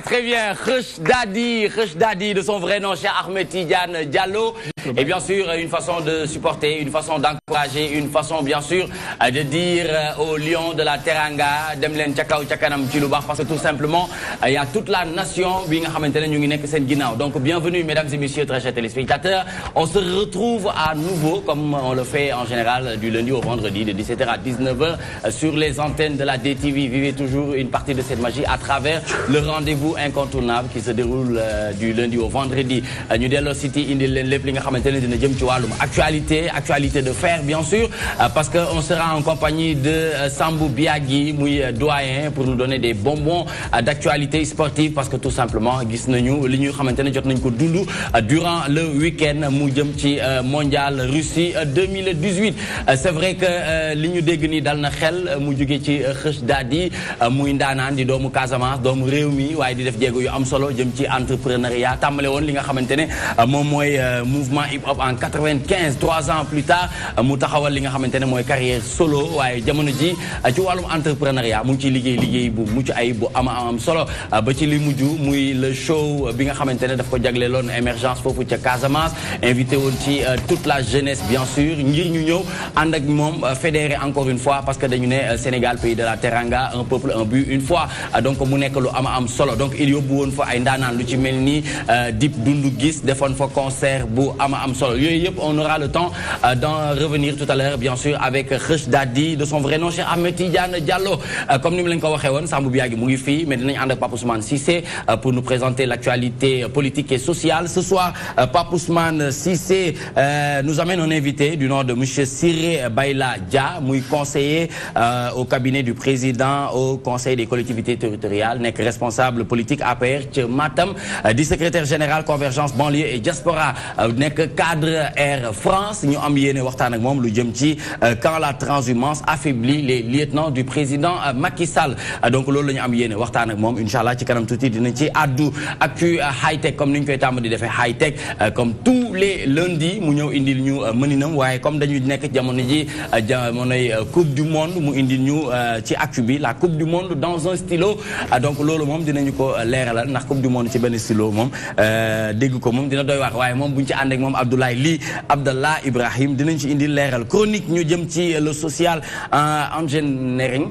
Très bien. Khush Dadi de son vrai nom, Cheikh Ahmed Tidiane Diallo. Et bien sûr, une façon de supporter, une façon d'encourager, une façon bien sûr de dire aux lions de la Teranga, dem len ca kaw ca kanam ci lu bax, parce que tout simplement, il y a toute la nation bi nga xamantene ñu ngi nek sen ginaaw. Donc bienvenue mesdames et messieurs, très chers téléspectateurs. On se retrouve à nouveau comme on le fait en général du lundi au vendredi de 17h à 19h sur les antennes de la DTV. Vivez toujours une partie de cette magie à travers le rendez-vous incontournable qui se déroule du lundi au vendredi. Ñu Dello City indi len lepp li nga xamantene dina jëm ci walum actualité de fer bien sûr, parce que on sera en compagnie de Sambou Biagui muy doyen pour nous donner des bonbons d'actualité sportive, parce que tout simplement gis nañu li ñu xamantene jot nañ ko dundu durant le week-end mu jëm ci mondial Russie 2018. C'est vrai que li ñu dégg ni dal na xel mu jóge ci Khush Dadi muy ndaanaan di doomu Casamance, doomu réew mi mi waaye di def jéego yu am solo jëm ci entrepreneuriat tàmbale woon li nga xamante ne moom mooy mouvement hip hop en 95 3 ans plus tard mu taxawal li nga xamante ne mooy carrière solo waaye jamono ji ci wàllum entrepreneuriat mu ngi ciy liggéey bu mucc ay bu am solo ba ci li mujj muy le show bi nga xamante ne daf ko jagleeloon émergence foofu ca Casamance invité woon ci toute la jeunesse bien sûr ngir ñu ñëw ànd ak moom fédéré encore une fois parce que dañu ne Sénégal pays de la teranga un peuple un but une fois donc mu nekk lu am solo donc il yóbbu woon fa ay ndaanaan lu ci mel ni Dip Doundou Guiss defoon fa concert bu am solo yooyu yëpp on aura le temps d'en revenir tout à l'heure bien sûr avec Khush Dadi de son vrai nom Cheikh Ahmed Tidiane Diallo comme ni mu leen ko waxee woon Sambou Biagui mu ngi fii mais dinañ ànd ak Pape Ousmane Cissé pour nous présenter l'actualité politique et sociale ce soir Pape Ousmane Cissé nous amène un invité du nom de monsieur Siré Bayla Dia muy conseiller au cabinet du président au conseil des collectivités territoriales nekk responsable politique APR ci Matam di secrétaire général convergence banlieue et diaspora nekk cadre Air France ñu am yéene waxtaan ak moom lu jëm ci quand la transhumance affaiblit les lieutenants du président Macky Sall donc loolu la ñu am yéene waxtaan ak moom inchallah ci kanam tuuti dinañ ci addu actu high tech comme ni ñu koy tàmm di defee high tech comme tous les lundis mu ñëw indil ñu mëninam waaye comme dañuy nekk jamono ji jamonoy coupe du monde mu indil ñu ci actu bi la coupe du monde dans un stylo donc loolu moom dinañu ko leeralal ndax coupe du monde ci benn stylo moom dégg ko moom dina doy wax waaye moom buñ ci ànd ak moom Abdallah Ibrahim dinañ ci indil leeral chronique ñu jëm ci le social engineering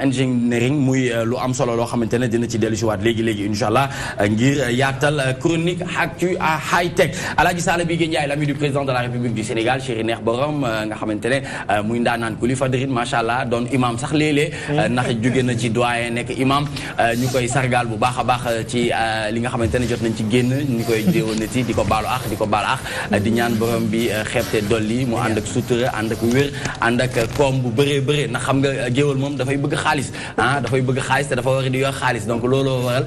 engineering muy lu am solo loo xamante ne dina ci dellu si waat léegi inchallah ngir yaatal chronique actu à high tech Alaaji Sala Bigué Ndiaye l'ami du président de la République du Sénégal chéri neex borom nga xamante ne muy ndaanaan ku li fadrin macha allah doon imam sax léeg-léeg ndax jóge na ci doyen nekk imam ñu koy sargal bu baax a baax ci li nga xamante ne jot nañ ci génn ñu koy déwénati di ko baalu ax di ñaan borom bi xeebte dolli mu ànd ak sutura ànd ak wér ànd ak koom bu bëree ndax xam nga géwal moom dafay bëgg xaalis dafay bëgg xaalis te dafa war di yor xaalis donc looloo waral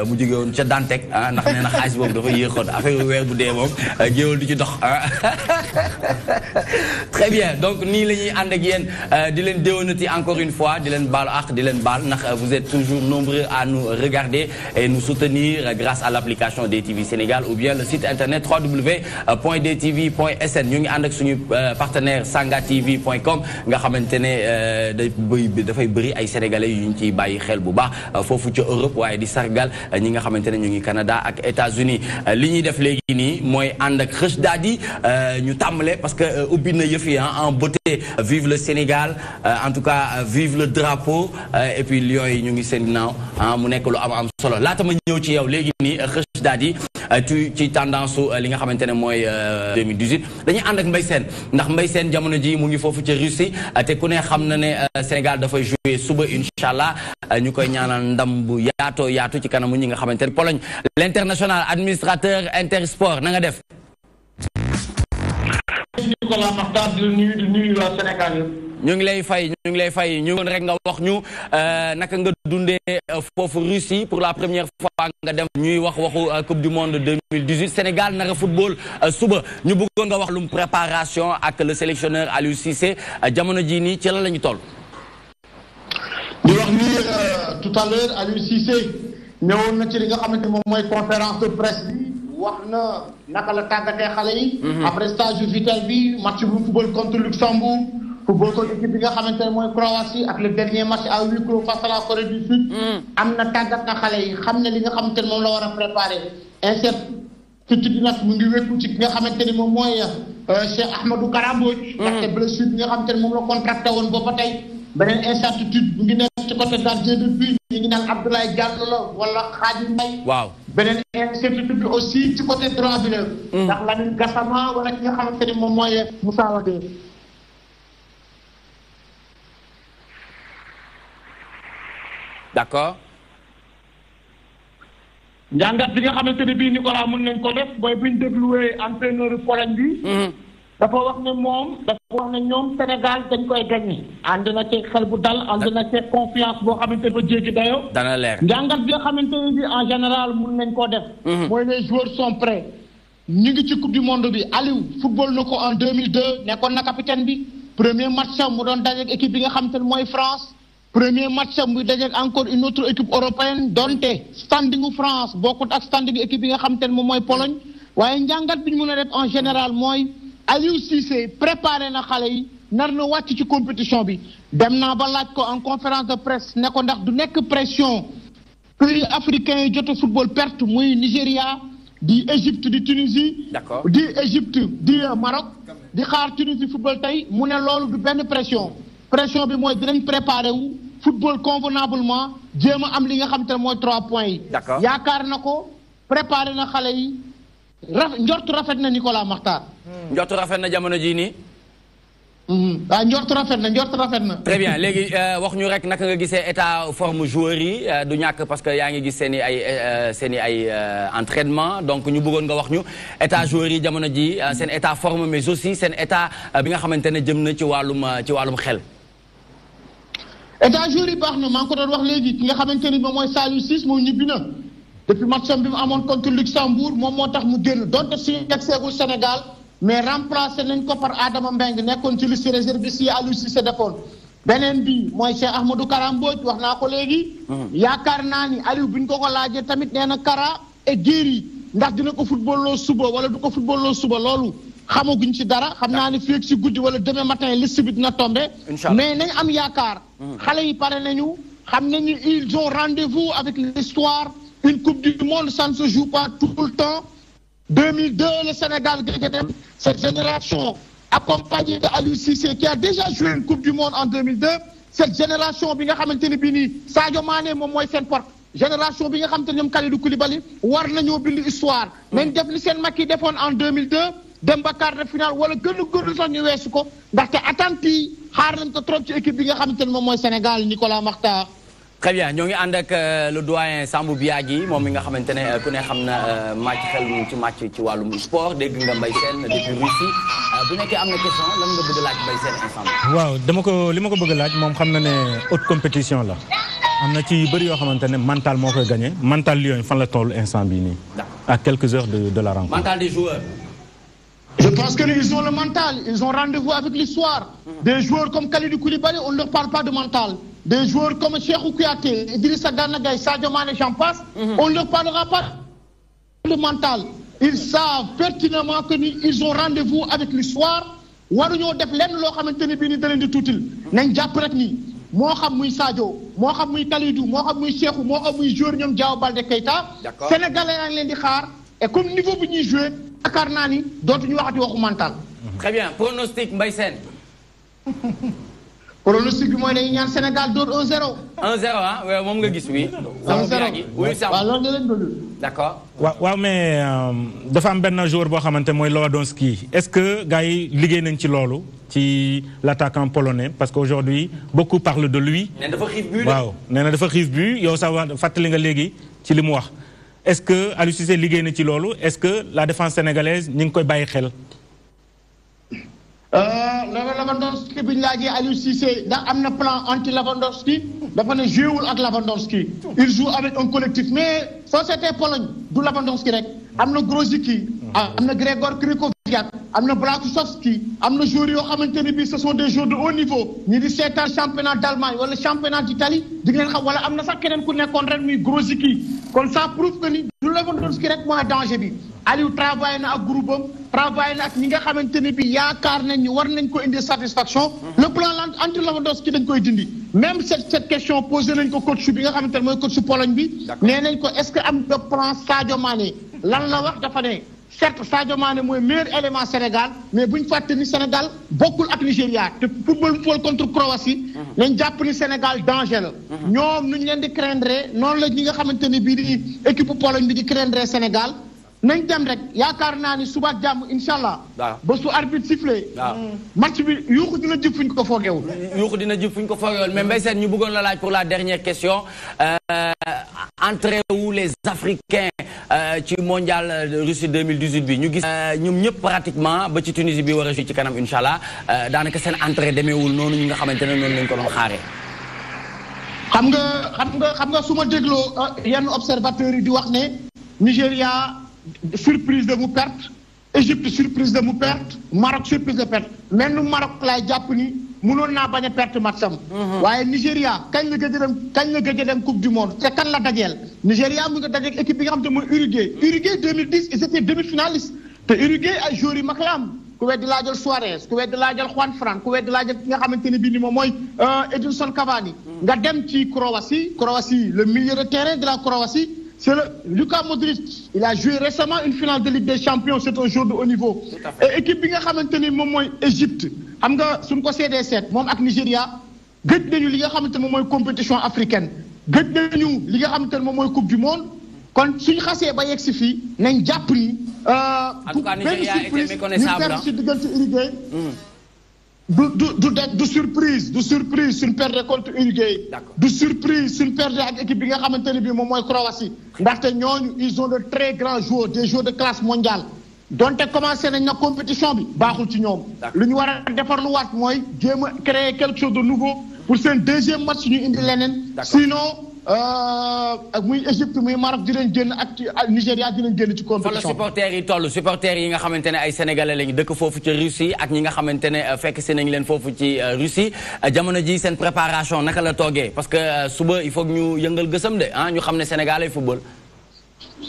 mu jóge woon ca Dantec ndax nee na xaalis boobu dafa yéexoon affaire weer bu dee moom géwal du ci dox très bien donc nii la ñuy ànd ak yéen di leen déwénati encore une fois di leen baalu ak di leen baal ndax vous êtes toujours nombreux à nous regarder et nous soutenir grâce à l'application DTV Sénégal ou bien le site internet www.dtv.sn ñu ngi ànd ak suñu partenaire sangatv.com nga xamante ne dafay bëri ay sénégalais yu ñu ciy bàyyi xel bu baax foofu ca Europe waaye di sargal ñi nga xamante ne ñu ngi Canada ak États-Unis li ñuy def léegi nii mooy ànd ak Khush Dadi ñu tàmbale parce que ubbi na yëf yi en beauté vive le Sénégal en tout cas vive le drapeau et puis lions yi ñu ngi seen ginnaaw mu nekk lu am solo laata ma ñëw ci yow léegi nii Khush Dadi ci tendance su li nga xamante ne mooy 2018 dañuy ànd ak Mbaye Sène ndax Mbaye Sène jamono ji mu ngi foofu ci Russie te ku ne xam na ne Sénégal dafay jouer suba inchallah ñu koy ñaanal ndam bu yaatu ci kanamu ñi nga xamante ne Pologne l'international administrateur Intersport na nga def. Nicolas Makhtar di nuyu waa Sénégal ñu ngi lay fay ñu woon rek nga wax ñu naka nga dundee foofu Russie pour la première fois nga dem ñuy waxu coupe du monde 2018 Sénégal naka football suba ñu bëggoon nga wax lum préparation ak le sélectionneur Aliou Cissé jamono ji nii ci la ñu toll. di wax ni tout à l'heure Aliou Cissé ñëwoon na ci li nga xamante moom mooy conférence de presse bi wax na naka la tàggatee xale yi. après stage vital bi match bu football contre Luxembourg. football ko équipe bi nga xamante ne mooy Croatie ak le dernier match à huis clos face à la Corée du Sud. am na tàggat na xale yi xam ne li nga xamante ne moom la war a préparer incertitude nag mu ngi wékku ci ki nga xamante ni moom mooy Cheikh Ahmadou Kara Mbodj. ndaxte blessure bi nga xamante ne moom la contracté woon ba tey beneen incertitude mu ngi nekk ci côté gardien de but ñu ngi naan Abdoulaye Diallo la wala Khadim Mbaye. waaw beneen incertitude bi aussi ci côté droit bi la. ndax Lamine Gassama wala ki nga xamante ni moom mooy Moussa Wadé. d'accord. njàngat bi nga xamante ne bii Nicolas mën nañ ko def mooy bu ñu dégluwee entraîneur Pologne bi. dafa wax ne ñoom Sénégal dañ koy gagné. ànd na ci xel bu dal ànd na ci confiance boo xamante ne ba jéggi dayoo. dana leer njàngat bi nga xamante ne bii en général mën nañ koo def. mooy les joueurs sont prêts. ñu ngi ci coupe du monde bi Aliou football na ko en 2002 nekkoon na capitaine bi premier match mu doon daje ak équipe bi nga xamante ne mooy France. premier match am bu dajeek encore une autre équipe européenne donte standingu France bokkut ak standingu équipe yi nga xam te ne moom mooy Pologne waaye njàngat bi ñu mën a def en général mooy Aliou Cissé préparé na xale yi nar na wàcc ci compétition bi dem naa ba laaj ko en conférence de presse ne ko ndax du nekk pression pays africains yi jot a football perte muy Nigéria di Égypte di Tunisie. D'accord. di Égypte di Maroc di xaar Tunisie football tey mu ne loolu du benn pression bi mooy dinañ préparé wu football convenablement jéem a am li nga xam te ne mooy 3 points yi. D'accord. yaakaar na ko préparé na xale yi njort rafet na Nicolas Makhtar. njort rafet na jamono jii nii. waaw njort rafet na. très bien léegi wax ñu rek naka nga gisee état forme joueurs yi du ñàkk parce que yaa ngi gis seen i ay entraînement donc ñu bëggoon nga wax ñu état joueurs yi jamono ji seen état forme mais aussi seen état bi nga xamante ne jëm na ci wàllum xel. état joueurs yi baax na maa ngi ko doon wax léegi ki nga xamante ni moom mooy Saliou Ciss moom ñibbi na depuis match bi mu amoon contre Luxembourg moom moo tax mu génn donte suñu yegseegul Sénégal. mais remplacé nañ ko par Adama Mbengue nekkoon ci liste réserve bi si Aliou Cissé defoon beneen bi mooy Cheikh Ahmadou Kara Mbodj wax naa ko léegi. yaakaar naa ni Aliou bi ñu ko laajee tamit nee na Kara et Guéry ndax dina ko football loo suba wala du ko football loo suba loolu xamaguñ ci dara xam naa ni fii ak si guddi wala demain matin liste bi dina tombé. mais nañ am yaakaar. xale yi pare nañu xam nañu ils ont rendez-vous avec l'histoire une coupe du monde ça ne se joue pas tout le temps. 2002, le Sénégal, cette génération accompagnée d'Aliou Cissé qui a déjà joué une Coupe du Monde en 2002, cette génération, Sadio Mané, génération, Kalidou Koulibaly, Warnagno Bili Histoire, même Deflisen Maki Defon en 2002, Demba quart de finale, wala gënu sax ñu wessu ko ndax té attente yi xaar nañ ko trop ci équipe bi nga xamanteni mom moy Sénégal Nicolas Makhtar. Très bien ñoo ngi ànd ak le doyen Sambou Biagui moom mi nga xamante ne ku ne xam na màcc xel ci màcc ci wàllum sport dégg nga Mbaye Sène depuis Russie bu nekkee am na question lan nga bëgg laaj Mbaye Sène instant waaw li ma ko bëgg laaj moom xam na ne haute compétition la am na ci yu bëri yoo xamante ne mental moo koy gagné mental Lions fan la toll instant bii nii. à quelques heures de la rencontre. mental des joueurs. Je pense qu'ils ont le mental, ils ont rendez-vous avec l'histoire. Des joueurs comme Kalidou Koulibaly, on ne leur parle pas de mental. Des joueurs comme Cheikhou Kouyaté, Idrissa Gana Gueye, Sadio Mané, j'en passe, on ne leur parlera pas de mental. Ils savent pertinemment qu'ils ont rendez-vous avec l'histoire. waruñoo def lenn loo xamante ne bii ni da leen di tuutil nañ jàpp rek ni moo xam muy Sadio moo xam muy Kalidou moo xam muy Cheikhou moo xam muy joueur ñoom Diao Baldé Keita. Sénégalais yaa ngi leen di xaar et comme niveau bi ñuy joué yaakaar naa ni dootuñu waxati waxu mental. Très bien pronostic Mbaye Sène. pronostic bi mooy dañuy ñaan Sénégal door 1-0. 1-0 ah waaw moom nga gis oui. 1-0 waaw loolu nga leen bëgg. D'accord. waaw mais dafa am benn joueur boo xamante mooy Lewandowski est-ce que gars yi liggéey nañ ci loolu ci l'attaquant polonais parce qu'aujourd'hui beaucoup parlent de lui. nee na dafa xiif but. waaw nee na dafa xiif but yow sax wax fàttali nga léegi ci li mu wax est-ce que Aliou Cissé liggéey na ci loolu est-ce que la défense sénégalaise ñu ngi koy bàyyi xel. Lewandowski bi ñu laajee Aliou Cissé ndax am na plan anti Lewandowski dafa ne joué ak Lewandowski il joue avec un collectif mais société Pologne du Lewandowski rek am na Grosicki am na Grzegorz Krychowiak am na Błaszczykowski am na joueurs yoo xamante ne bii ce sont des joueurs de haut niveau ñi di seetaan championnat d'Allemagne wala championnat d'Italie di ngeen xam wala am na sax keneen ku nekkoon ren muy Grosicki kon ça prouve que ni du Lewandowski rek mooy danger bi Aliou travaillé na ak groupe am travaillé na ak ñi nga xamante ne bi yaakaar nañ ñu war nañ ko indi satisfaction le plan anti Lewandowski dañ koy dindi même cette question posé nañ ko coach bi nga xamante ne mooy coach Pologne bi nee nañ ko est-ce que am nga plan Sadio Mané lan la wax dafa ne certes Sadio Mané mooy meilleur élément Sénégal mais bu ñu fàtte ni Sénégal bokkul ak Nigéria te football contre Croatie nañ jàpp ni Sénégal danger la ñoom nu ñu leen di craindre noonu la ñi nga xamante ne bii di équipe Pologne bi di craindre Sénégal nañ dem rek yaakaar naa ni suba ak jàmm incha allah. ba su arbitre sifflé. match bi yuuxu dina jub fu ñu ko foogeewul. yuuxu dina jub fu ñu ko foogeewul mais Mbaye Sène ñu bëggoon la laaj pour la dernière question entrée wu les Africains ci mondial Russie 2018 bi ñu gis ñoom ñëpp pratiquement ba ci Tunisie bi war a jouer ci kanam incha allah daanaka seen entrée demeewul noonu ñi nga xamante ne noonu lañ ko doon xaaree. xam nga su ma dégloo yenn observateurs yi di wax ne Nigéria. Surprise de mu perte Égypte surprise de mu perte Maroc surprise de perte même nu Maroc laay jàpp ni mënoon naa bañ a perte matcham. waaye Nigéria kañ la gëj a dem coupe du monde te kan la dajeel Nigéria mu nga dajeeg équipe bi nga xam te mooy Uruguay. Uruguay 2010 ils étaient demi-finalistes te Uruguay ay joueurs yu mag la am ku weddi laa jël Suarez ku weddi laa jël Juan Fran ku weddi laa jël ki nga xamante ne bii ni moom mooy Edinson Cavani. nga dem ci Croatie le milieu de terrain de la Croatie. C'est Luka Modric. Il a joué récemment une finale de Ligue des Champions. C'est un joueur de haut niveau. Et équipe bi nga xamante ni moom mooy Égypte xam nga suñ ko CD7 moom ak Nigéria gëj nañu li nga xamante ne moom mooy compétition africaine gëj nañu li nga xamante ne moom mooy coupe du monde kon suñu xasee ba yegg si fii nañ jàpp ni. en tout cas Nigéria était méconnaissable ñu perte si diggante Uruguay. du surprise suñ perdre contre Uruguay. du surprise suñ perdre ak équipe bi nga xamante ne bii moom mooy Croatie. ndaxte ñooñu ils ont de très grands joueurs des joueurs de classe mondiale. donte commencé nañ na compétition bi baaxul ci ñoom. lu ñu war a defarluwaat mooy jéem a créer quelque chose de nouveau pour seen deuxième match ñu indi leneen. sinon muy Égypte muy Maroc dinañ génn ak Nigéria dinañ génn ci compétition. fa la supporters yi toll supporters yi nga xamante ne ay sénégalais lañu dëkk foofu ci Russie ak ñi nga xamante ne fekk si nañ leen foofu ci Russie jamono ji seen préparation naka la toogee parce que suba il faut que ñu yëngal gësam de ñu xam ne Sénégal ay football.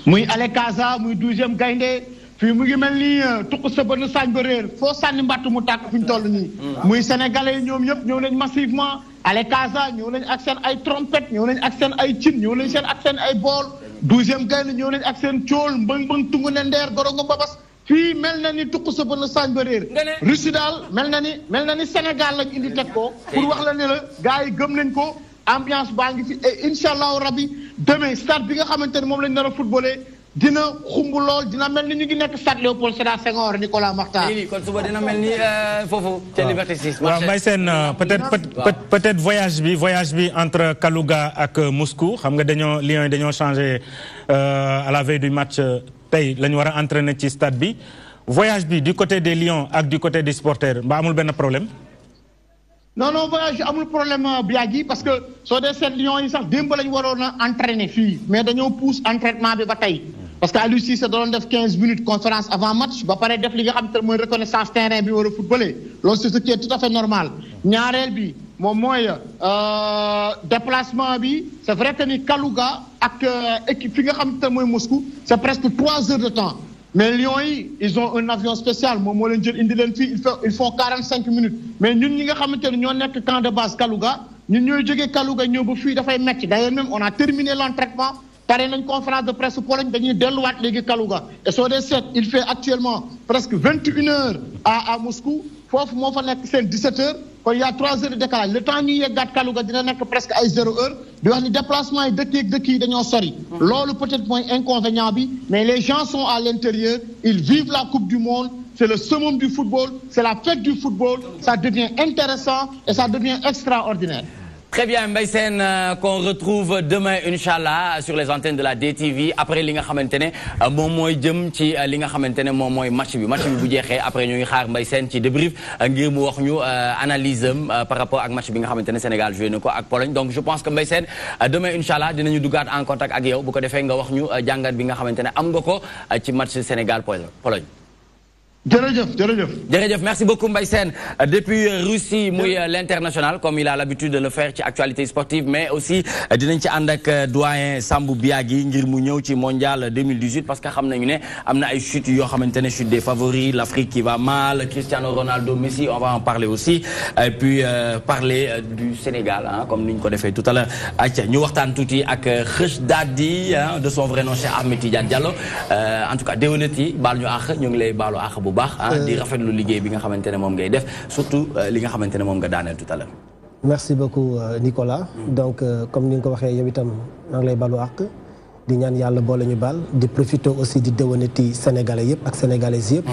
muy Ale Casa muy 12e gaynde fii mu ngi mel ni tuq sa bën saañ ba réer foo sànni mbatt mu tàkk fi ñu toll nii. muy sénégalais yi ñoom ñëpp ñëw nañ massivement. Ale Casa ñëw nañ ak seen ay trompette ñëw nañ ak seen ay cin ñëw nañ ak seen ay bool 12e gaynde ñëw nañ ak seen cool mbëng tungu ne ndeer gorongo babas fii mel na ni tuq sa bën saañ ba réer. Russie daal mel na ni Sénégal lañ indi teg ko pour wax la ne la gars yi gëm nañ ko ambiance baa ngi fi et incha allahu rabi demain stade bi nga xamante ne moom lañ nar a footballé dina xumb lool dina mel ni ñu ngi nekk stade Léopold Sédar Senghor Nicolas Makhtar. kon suba dina mel ni foofu. ca Liberté 6. waaw Mbaye Sène peut-être voyage bi entre Kalouga ak Moscou xam nga Lions yi dañoo changé à la veille du match tey la ñu war a entraîner ci stade bi voyage bi du côté des Lions ak du côté des supporters mbaa amul benn problème. non voyage amul problème Biagui parce que soo dee seet Lions yi sax démb lañu waroon a entraîner fii mais dañoo pousse entraînement bi ba tey parce que Aliou Cissé doon def 15 minutes conférence avant match ba pare def li nga xam te mooy reconnaissance terrain bi war a footballé loolu c'est ce qui est tout à fait normal ñaareel bi moom mooy déplacement bi c'est vrai que ni Kalouga ak équipe fi nga xam te mooy Moscou c'est presque 3 heures de temps mais Lions yi ils ont un avion spécial moom moo leen jël indi leen fii ils font 45 minutes mais ñun ñi nga xamante ne ñoo nekk camp de base Kalouga ñun ñooy jógee Kalouga ñëw ba fii dafay metti d'ailleurs même on a terminé l'entraînement pare nañ conférence de presse Pologne dañuy delluwaat léegi Kalouga et soo dee seet il fait actuellement presque 21 heures à Moscou foofu moo fa nekk seen 17 heures kon y a 3 heures de décalage le temps ñuy yeggaat Kalouga dina nekk presque ay 0 heure di wax ni déplacement yi dëkk yi dañoo sori loolu peut-être mooy inconvénient bi mais les gens sont à l'intérieur ils vivent la coupe du monde c'est le summum du football c'est la fête du football ça devient intéressant et ça devient extraordinaire. Très bien, Mbaye Sène, qu'on retrouve demain, Inch'Allah, sur les antennes de la DTV. Après, li nga xamantene mom moy jëm ci li nga xamantene mom moy match bi bu jeexé après ñu ngi xaar Mbaye Sène ci débrief ngir mu wax ñu analyse par rapport ak match bi nga xamantene Sénégal joué nako ak Pologne. Donc je pense que Mbaye Sène demain Inch'Allah dinañu duggaat en contact ak yow bu ko défé nga wax ñu jangat bi nga xamantene am nga ko ci match Sénégal Pologne. Jërëjëf, merci beaucoup Mbaye Sène depuis Russie muy l'international comme il a l'habitude de le faire ci actualité sportive mais aussi dinañ ci ànd ak doyen Sambou Biagui ngir mu ñëw ci mondial 2018 parce que xam nañu ne am na ay chutes yoo xamante ne chute des favoris l'Afrique qui va mal Cristiano Ronaldo Messi on va en parler aussi et puis parler du Sénégal comme ni ñu ko defee tout à l'heure acca ñu waxtaan tuuti ak Kheuch Dadi de son vrai nom Cheikh Ahmed Tidiane Diallo en tout cas déwénati baal ñu àq ñu ngi lay baalu àq bu baax di rafetlu liggéey bi nga xamante ne moom ngay def surtout li nga xamante ne moom nga daaneel tout à l'heure. Merci beaucoup Nicolas. Donc comme ni nga ko waxee yow itam maa ngi lay balu àq di ñaan yàlla boole ñu baal di profiter aussi di déwénati sénégalais yëpp ak sénégalaises yëpp.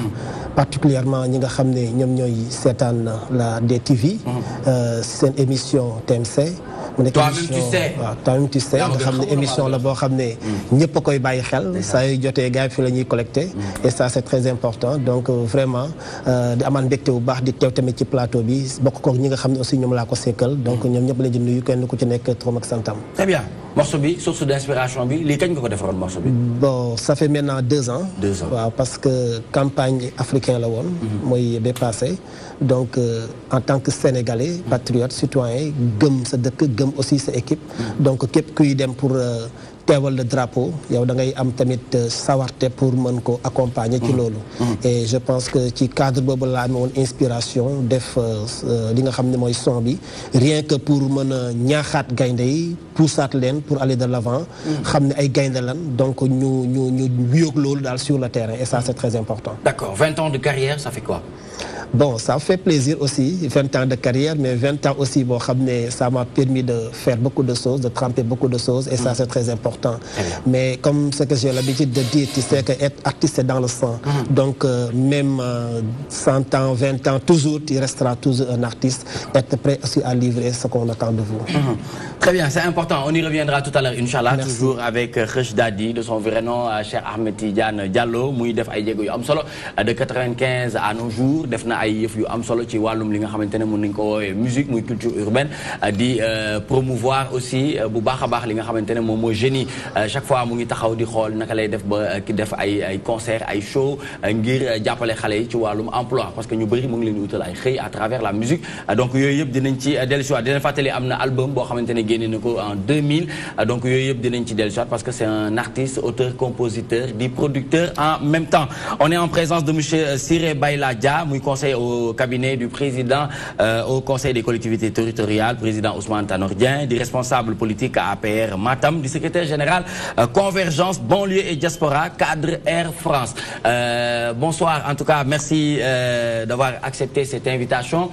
particulièrement ñi nga xam ne ñoom ñooy seetaan la DTV. seen émission TMC. toi-même tu sais waaw toi-même tu sais nga xam ne émission la boo xam ne ñëpp a koy bàyyi xel saa yu jotee gars yi fi la ñuy collecté et ça c'est très important donc vraiment di amaan mbégte bu baax di teew tamit ci plateau bi bokk kook ñi nga xam ne aussi ñoom laa ko sekkal donc ñoom ñëpp la di nuyu kenn ku ci nekk turam ak santam. Très bien. morceau bi source d'inspiration bi lii kañ nga ko defaroon morceau bi. Bon, ça fait maintenant 2 ans. 2 ans waaw parce que campagne africaine la woon. mooy dépassé. Donc en tant que sénégalais patriote citoyen gëm sa dëkk gëm aussi sa équipe. donc képp kuy dem pour teewal le drapeau yow da ngay am tamit sawarte pour mën ko accompagner ci loolu. et je pense que ci cadre boobu laa amee woon inspiration def li nga xam ne mooy son bi rien que pour mën a ñaaxaat gaynde yi poussaat leen pour aller de l'avant. xam ne ay gaynde lan donc ñu wiyóog loolu daal sur le terrain et ça c'est très important. D'accord, 20 ans de carrière ça fait quoi? Bon, ça fait plaisir aussi, 20 ans de carrière, mais 20 ans aussi, bon, ça m'a permis de faire beaucoup de choses, de tremper beaucoup de choses, et ça c'est très important. Mais comme ce que j'ai l'habitude de dire, tu sais qu'être artiste c'est dans le sang. Donc même 100 ans, 20 ans, toujours, tu resteras toujours un artiste, être prêt aussi à livrer ce qu'on attend de vous. Très bien, c'est important, on y reviendra tout à l'heure, Inch'Allah, toujours avec Khush Dadi, de son vrai nom, Cheikh Ahmed Tidiane Diallo, muy def ay jéego yu am solo, de 95 à nos jours, def na ay yëf yu am solo ci wàllum li nga xamante ne mën nañu ko woowee musique muy culture urbaine di promouvoir aussi bu baax a baax li nga xamante ne moom mooy génie chaque fois mu ngi taxaw di xool naka lay def ba ki def ay concert ay show ngir jàppale xale yi ci wàllum emploi parce que ñu bëri mu ngi leen utal ay xëy à travers la musique donc yooyu yëpp dinañ ci dellusiwaat dinañ fàttali am na album boo xamante ne génne na ko en 2000 donc yooyu yëpp dinañ ci dellusiwaat parce que c'est un artiste auteur compositeur di producteur en même temps on est en présence de monsieur Siré Bayla Dia muy conseiller au cabinet du président au conseil des collectivités territoriales, président Ousmane Tanor Dieng, du responsable politique à APR Matam, du secrétaire général Convergence, banlieue et diaspora, cadre Air France. Bonsoir, en tout cas, merci d'avoir accepté cette invitation.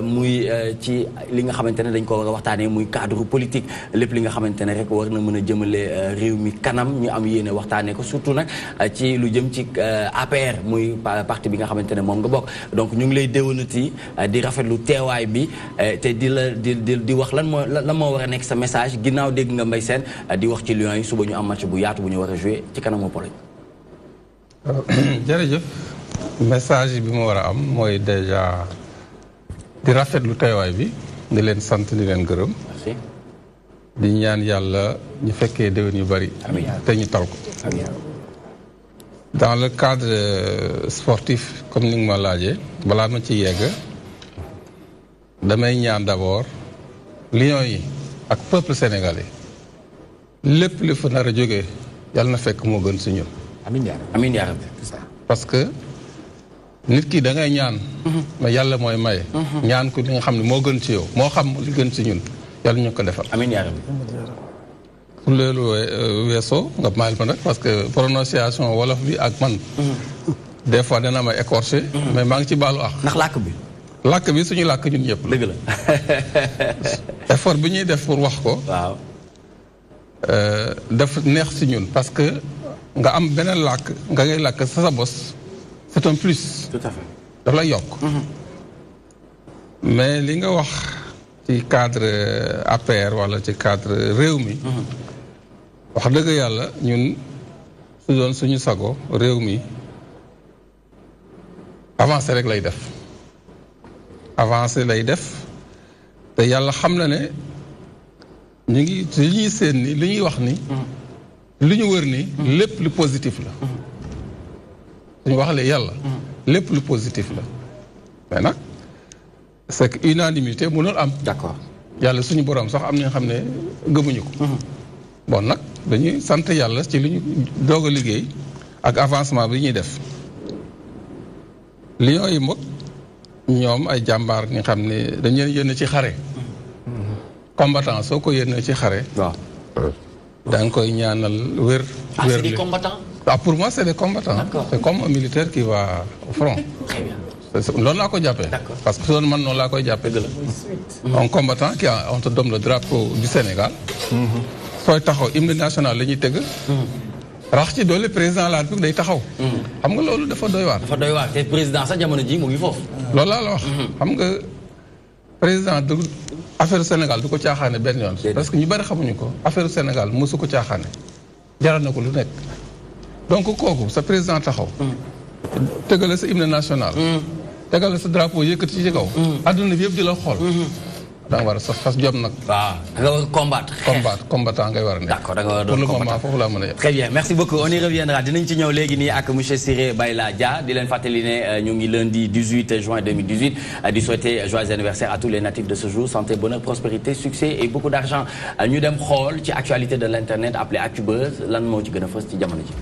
Muy ci li nga xamantene dañ ko war a waxtaanee muy cadre politique lépp li nga xamantene rek war na mën a jëmale réew mi kanam ñu am yéene waxtaanee ko surtout nag ci lu jëm ci APR muy parti bi nga xamantene moom nga bokk. donc ñu ngi lay déwénati di rafetlu teewaay bi te di wax lan moo war a nekk sa message ginnaaw dégg nga Mbaye Sène di wax ci Lions yi suba ñu am match bu yaatu bu ñu war a jouer ci kanamu Pologne. jërëjëf message bi ma war a am mooy déjà di rafetlu teewaay bi di leen sant di leen gërëm. merci. di ñaan yàlla ñu fekkee déwén yu bari. amiin te ñu tal ko. amiin. dans le cadre sportif comme ni nga ma laajee balaa ma ci yegg damay ñaan d'abord Lions yi ak peuple sénégalais lépp li fa nar a jógee yàlla na fekk moo gën si ñun. amiin yaa rabbi. parce que nit ki da ngay ñaan. mais yàlla mooy maye. ñaan ko li nga xam ne moo gën ci yow moo xam li gën ci ñun yàlla ñu ko defal. amiin yaa rabbi. pour loolu weesoo nga maal ma nag parce que prononciation wolof bi ak man. des fois dana ma écorché. mais maa ngi ci baalu ak. ndax làkk bi. làkk bi suñu làkk ñun ñëpp la. dëgg la. effort bi ñuy def pour wax ko. waaw. daf neex ci ñun parce que nga am beneen làkk nga ngay làkk sa bos c'est un plus. tout à fait. daf lay yokk. mais li nga wax ci cadre APR wala ci cadre réew mi. wax dëgg yàlla ñun su doon suñu sago réew mi avancé rek lay def avancé lay def te yàlla xam na ne ñu ngi li ñuy seen ni li ñuy wax ni li ñu wër ni lépp lu positif la suñu waxalee yàlla lépp lu positif la mais nag c'est que unanimité mënul am. d'accord. yàlla suñu borom sax am na nga xam ne gëmuñu ko. bon nag dañuy sant yàlla ci li ñu doog a liggéey ak avancement bi ñuy def. Lions yi mbokk ñoom ay jàmbaar ñi xam ne dañu leen yónnee ci xare. combattant soo ko yónnee ci xare. waaw. da nga koy ñaanal wér. ah c'est des combattants. ah pour moi c'est des combattants. D'accord. C'est comme un militaire qui va au front. très bien. loolu laa ko jàppee. D'accord. parce que loolu man noonu laa koy jàppee. un combattant qui a on te donne le drapeau du Sénégal. sooy taxaw hymne national la ñuy tëgg. rax ci doole président de la République day taxaw. xam nga loolu dafa doy waar. dafa doy waar te président sax jamono ji mu ngi foofu. loolu laa la wax. xam nga président du affaire Sénégal du ko caaxaane benn yoon. parce que ñu bari xamuñu ko affaire Sénégal mosu ko caaxaane. jaral na ko lu nekk. donc kooku sa président taxaw. tëggale sa hymne national. tegale sa drapeau yëkkati ci kaw. adduna bi yëpp di la xool. da nga war a sax fas jom nag. waaw da nga war a combattre. combattant ngay war a nekk. d'accord da nga war a doon pour le moment foofu laa mën a yem. très bien merci beaucoup on y reviendra dinañ ci ñëw léegi nii ak monsieur Siré Bayla Dia di leen fàttali ne ñu ngi lundi 18 juin 2018 di souhaiter joyeux anniversaire à tous les natifs de ce jour santé bonheur prospérité succès et beaucoup d'argent ñu dem xool ci actualité de l'internet appelé Actubuzz lan moo ci gën a fës ci jamono ji.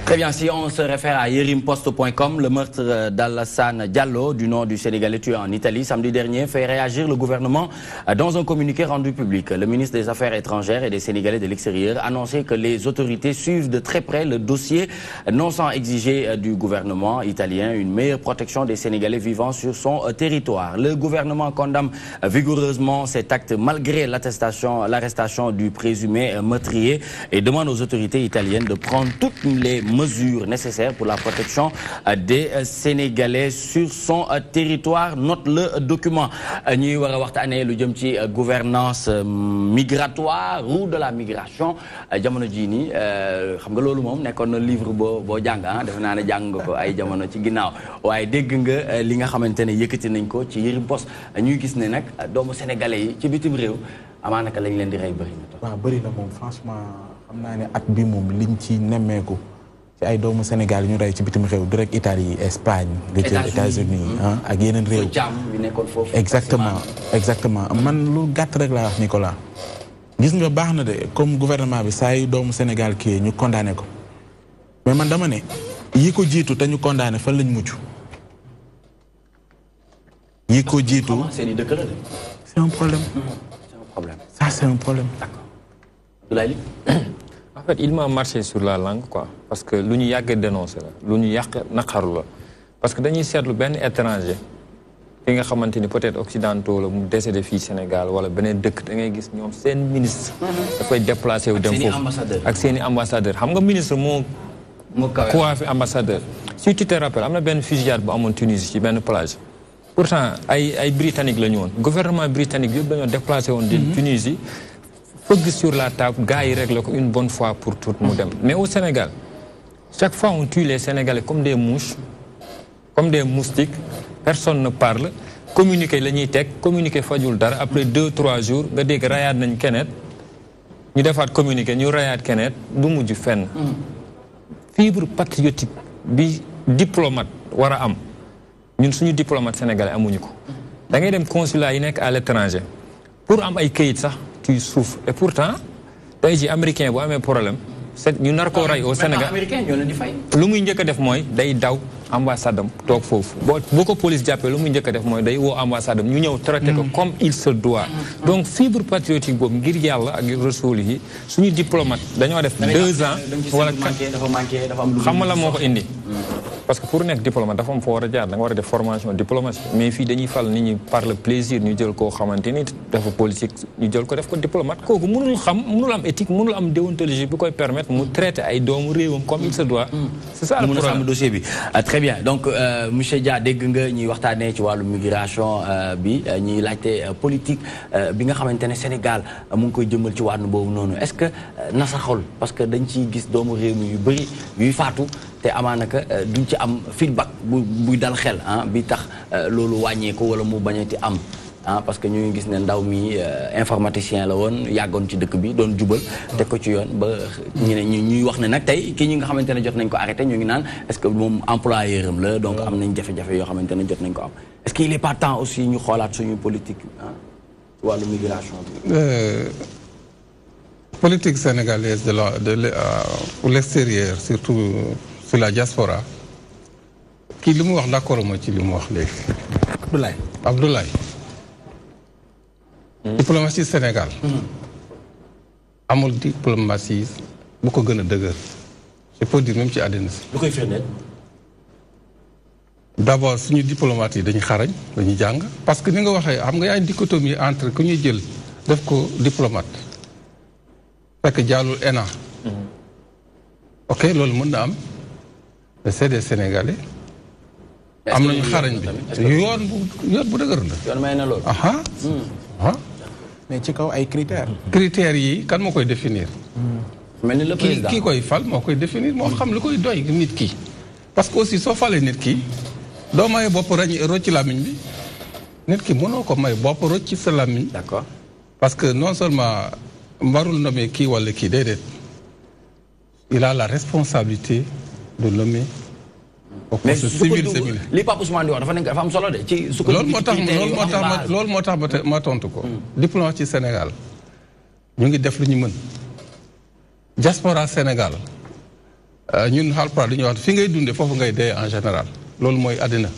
Très bien, si on se réfère à yerimpost.com, le meurtre d'Alassane Diallo, du nom du Sénégalais tué en Italie, samedi dernier, fait réagir le gouvernement dans un communiqué rendu public. Le ministre des Affaires étrangères et des Sénégalais de l'extérieur annonçait que les autorités suivent de très près le dossier, non sans exiger du gouvernement italien une meilleure protection des Sénégalais vivant sur son territoire. Le gouvernement condamne vigoureusement cet acte malgré l'arrestation du présumé meurtrier et demande aux autorités italiennes de prendre toutes les mesures nécessaires pour la protection des Sénégalais sur son territoire. Note le document. Ñuy war a waxtaanee lu jëm ci gouvernance migratoire, roue de la migration jamono jii nii xam nga loolu moom nekkoon na livre boo jàng defe naa ne jàng nga ko ay jamono ci ginnaaw waaye dégg nga li nga xamante ne yëkkati nañ ko ci Yerim Post ñuy gis ne nag doomu sénégalais yi ci bitim réew amaanaka lañ leen di rey bëri na. waaw bëri na moom franchement xam naa ne at bi moom liñ ci nemmeeku. ci ay doomu Sénégal ñu rey ci bitim réew du rek Italie Espagne nga jël États-Unis ak yeneen réew exactement man lu gàtt rek laa wax Nicolas gis nga baax na de comme gouvernement bi saa yu doomu Sénégal kii ñu condamné ko mais man dama ne yi ko jiitu te ñu condamné fan lañ mujj yi ko jiitu c'est un problème ça c'est un problème en fait il m'a marché sur la langue quoi parce que lu ñu yàgg dénoncé la lu ñu yàq naqaru la parce que dañuy seetlu benn étranger fi nga xamante ni peut-être occidentaux la mu décédé fii Sénégal wala beneen dëkk da ngay gis ñoom seen ministre dafay déplacé wu dem foofu ak seeni ambassadeur xam nga ministre moo coiffé ambassadeur si tu te rappelles am na benn fusillade bu amoon Tunisie ci benn plage pourtant ay britannique la ñu woon gouvernement britannique yëpp dañoo déplacé woon di Tunisie fëgg sur la table gars yi règle ko une bonne fois pour toutes mu dem mais au Sénégal chaque fois on tue les Sénégalais comme des mouches comme des moustiques personne ne parle communiqué la ñuy teg communiqué fajul dara après 2-3 jours nga dégg rayaat nañ keneen ñu defaat communiqué ñu rayaat keneen du mujj fenn fibre patriotique bi diplomate war a am ñun suñu diplomate sénégalais amuñu ko da ngay dem consulat yi nekk à l'étranger pour am ay këyit sax tu souffres et pourtant tey ji américain bu amee problème ñu nar koo rey au Sénégal lu muy njëkk a def mooy day daw ambassade am toog foofu boo ko police jàppee lu muy njëkk a def mooy day woo ambassade am ñu ñëw traité ko comme il se doit donc fibre patriotique boobu ngir yàlla ak rasul yi suñu diplomate dañoo def 2 ans wala xam nga la moo ko indi parce que pour nekk diplomate dafa am foo war a jaar da nga war a def formation diplomatie mais fii dañuy fal nit ñi par le plaisir ñu jël koo xamante ni dafa politique ñu jël ko def ko diplomate kooku mënul am éthique mënul am déontologie bu koy permettre mu traiter ay doomu réewam comme il se doit c'est ça le problème dossier bi très bien donc monsieur Dia dégg nga ñuy waxtaanee ci wàllu migration bi ñuy laajte politique bi nga xamante ne Sénégal mu ngi koy jëmal ci wàllu boobu noonu est-ce que nasaxol parce que dañ ciy gis doomu réew mi yu bëri yuy faatu te amaanaka duñ ci am feedback buy dal xel bi tax loolu wàññeeku wala mu bañati am parce que ñu ngi gis ne ndaw mi informaticien la woon yàggoon ci dëkk bi doon jubal teg ko ci yoon ba ñuy wax ne nag tey kii ñi nga xamante ne jot nañ ko arrêté ñu ngi naan est-ce que moom employeur am la donc am nañ jafe-jafe yoo xamante ne jot nañ ko am est-ce qu'il est pas temps aussi ñu xoolaat suñu politique ci wàllu migration bi politique sénégalaise pour l'extérieur surtout sur la diaspora kii li mu wax d'accord ma ci li mu wax léegi Abdoulaye diplomatie Sénégal amul diplomatie bu ko gën a dëgër je peux dire même ci àddina si lu koy firndeel d'abord suñu diplomate yi dañu xarañ dañu jàng parce que ni nga waxee xam nga yaa dichotomie entre ku ñuy jël def ko diplomate fekk jàllul ENA ok loolu mën na am c'est des Sénégalais am nañu xarañ bi yoon bu dëgër la yoon may na loolu mais ci kaw ay critères critères yi kan moo koy définir mel ni le président kii koy fal moo koy définir moo xam lu koy doy nit ki. parce que aussi soo falee nit ki doo may bopp rocc làmmiñ bi nit ki mënoo ko may bopp rocc sa làmmiñ. d'accord parce que non seulement warul nommer kii wala kii déedéet il a la responsabilité de nommer. au poste civil civil li Pape Ousmane di wax dafa am solo de ci. loolu moo tax ma tontu ko. diplomate ci Sénégal ñu ngi def lu ñu mën. diaspora Sénégal ñun Haalpulaar li ñuy wax fi ngay dundee foofu ngay dee en général loolu mooy àddina.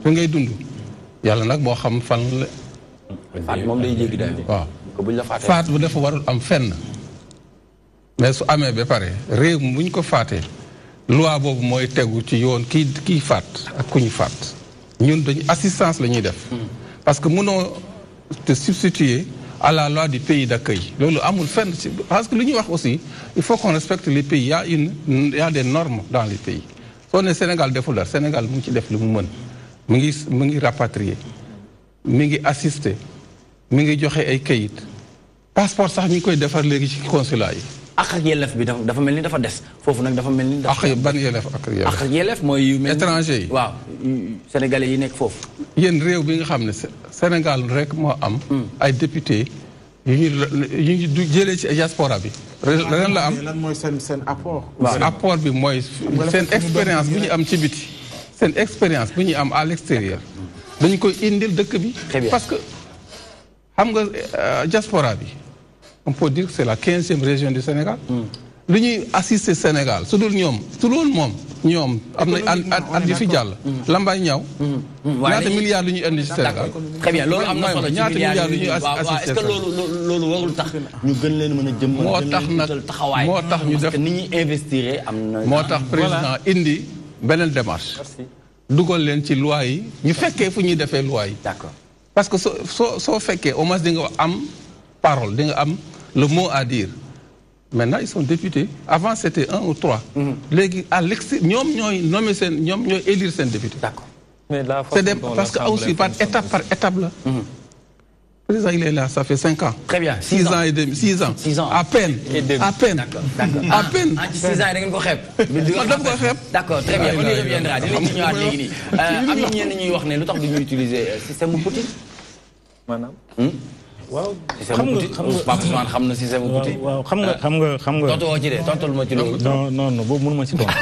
fi ngay dund yàlla nag moo xam fan la. faat moom day jéggi daal. waaw buñ la faatee faat bu dafa warul am fenn. mais su amee ba pare réew mi bu ñu ko faatee loi boobu mooy tegu ci yoon kii faat ak ku ñu faat ñun dañu assistance la ñuy def. parce que mënoo te substituer à la loi du pays d'accueil loolu amul fenn parce que li ñuy wax aussi il faut qu'on respecte les pays il y a des normes dans les pays soo ne Sénégal deful dara Sénégal mu ngi ci def li mu mën mu ngi rapatrier mi ngi assister mi ngi joxe ay kayit passeport sax mi ngi koy defar léegi ci consulat yi. ak yelleef bi dafa mel ni dafa des foofu nag dafa mel ni. ban yelleef ak yelleef mooy yu mel ni étranger yi. waaw sénégalais yi nekk foofu. yéen réew bi nga xam ne Sénégal rek moo am. ay député yu ñu jëlee ci diaspora bi. ren la am lan mooy seen apport. waaw apport bi mooy seen expérience bu ñu am ci biti. seen expérience bu ñu am à l'extérieur. dañu koy indil dëkk bi. parce que xam nga diaspora bi. on peut dire que c'est la 15e région du Sénégal. lu ñuy assister Sénégal su dul ñoom su dul moom ñoom am na at yi fi jàll. lambay ñaaw. ñaata milliards lu ñuy indi ci Sénégal. très bien loolu am na solo ci milliards lu ñuy assister est-ce que loolu warul tax ñu gën leen mën a jëmmal. moo tax nag moo tax ñu def parce que ni ñuy investir am na. moo tax président indi beneen démarche. dugal leen ci loi yi ñu fekkee fu ñuy defee loi yi. d'accord parce que soo fekkee au moins di nga am parole di nga am le mot à dire. Maintenant, ils sont députés. Avant, c'était 1 ou 3. Léegi à l'extérieur, ñoom ñooy élire seen député. D'accord. Mais la parce que aussi par étape là. Le président, il est là, ça fait 5 ans. Très bien. 6 ans et demi, 6 ans. 6 ans. À peine. À peine. D'accord. À peine. 6 ans, da ngeen ko xeeb. D'accord, très bien. On y reviendra. Dinañ ci ñëwaat léegi nii. Am na ñenn ñuy wax ne lu tax du ñu utiliser système Poutine. maanaam. waaw xam nga Pape Ousmane xam na système Poutine. waaw xam nga. tontu woo ci de tontul ma ci loolu. non boobu mënu ma ci tontu.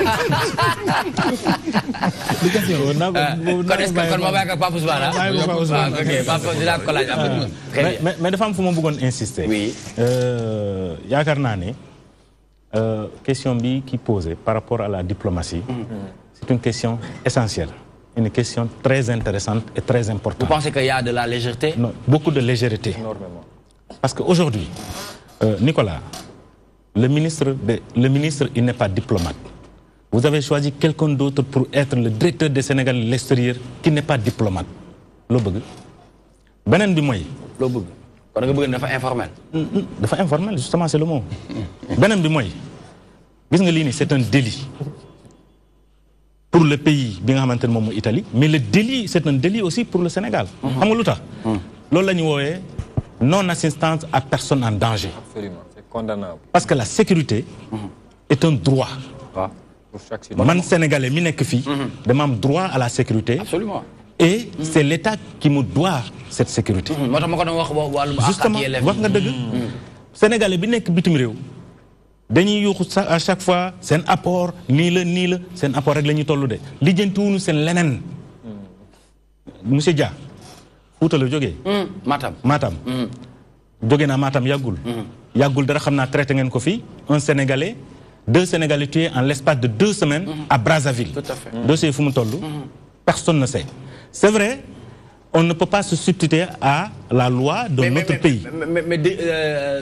kon ma bàyyi ko Pape Ousmane ah. ok Pape dinaa ko laaj après. mais dafa am fu ma bëggoon insister. oui. yaakaar naa ne question bi qui posée par rapport à la diplomatie. c'est une question essentielle. Une question très intéressante et très importante. Vous pensez qu'il y a de la légèreté? Non, beaucoup de légèreté. Énormément. Parce qu'aujourd'hui, Nicolas, le ministre, il n'est pas diplomate. Vous avez choisi quelqu'un d'autre pour être le directeur des Sénégal de l'extérieur qui n'est pas diplomate. Lo bëgg. Benen bi moy. Lo bëgg. Kon nga bëgg dafa informel. Dafa informel, justement, c'est le mot. Benen bi moy. Gis nga li ni c'est un délit. Pour le pays, bien xamantene mom Italie, mais le délit, c'est un délit aussi pour le Sénégal. Xam nga lutax? Lolu lañu woyé non assistance à personne en danger. Absolument, c'est condamnable. Parce que la sécurité est un droit. Pour chaque citoyen. Man Sénégalais mi nek fi, dama am droit à la sécurité. Absolument. Et c'est l'État qui me doit cette sécurité. Motax mako don wax walum justement wax nga deug. Sénégalais bi nek bitim rew dañuy yuuxu à chaque fois seen apport nii la seen apport rek la ñuy toll de lijjantiwuñu seen leneen. monsieur Dia Fuuta la jógee. Matam. jóge naa Matam yàggul dara xam naa traité ngeen ko fii un Sénégalais 2 Sénégalais tués en l'espace de 2 semaines. à Brazzaville. Tout à fait. Dossier fu mu toll. Personne ne sait. C'est vrai. On ne peut pas se substituer à la loi de notre pays. Mais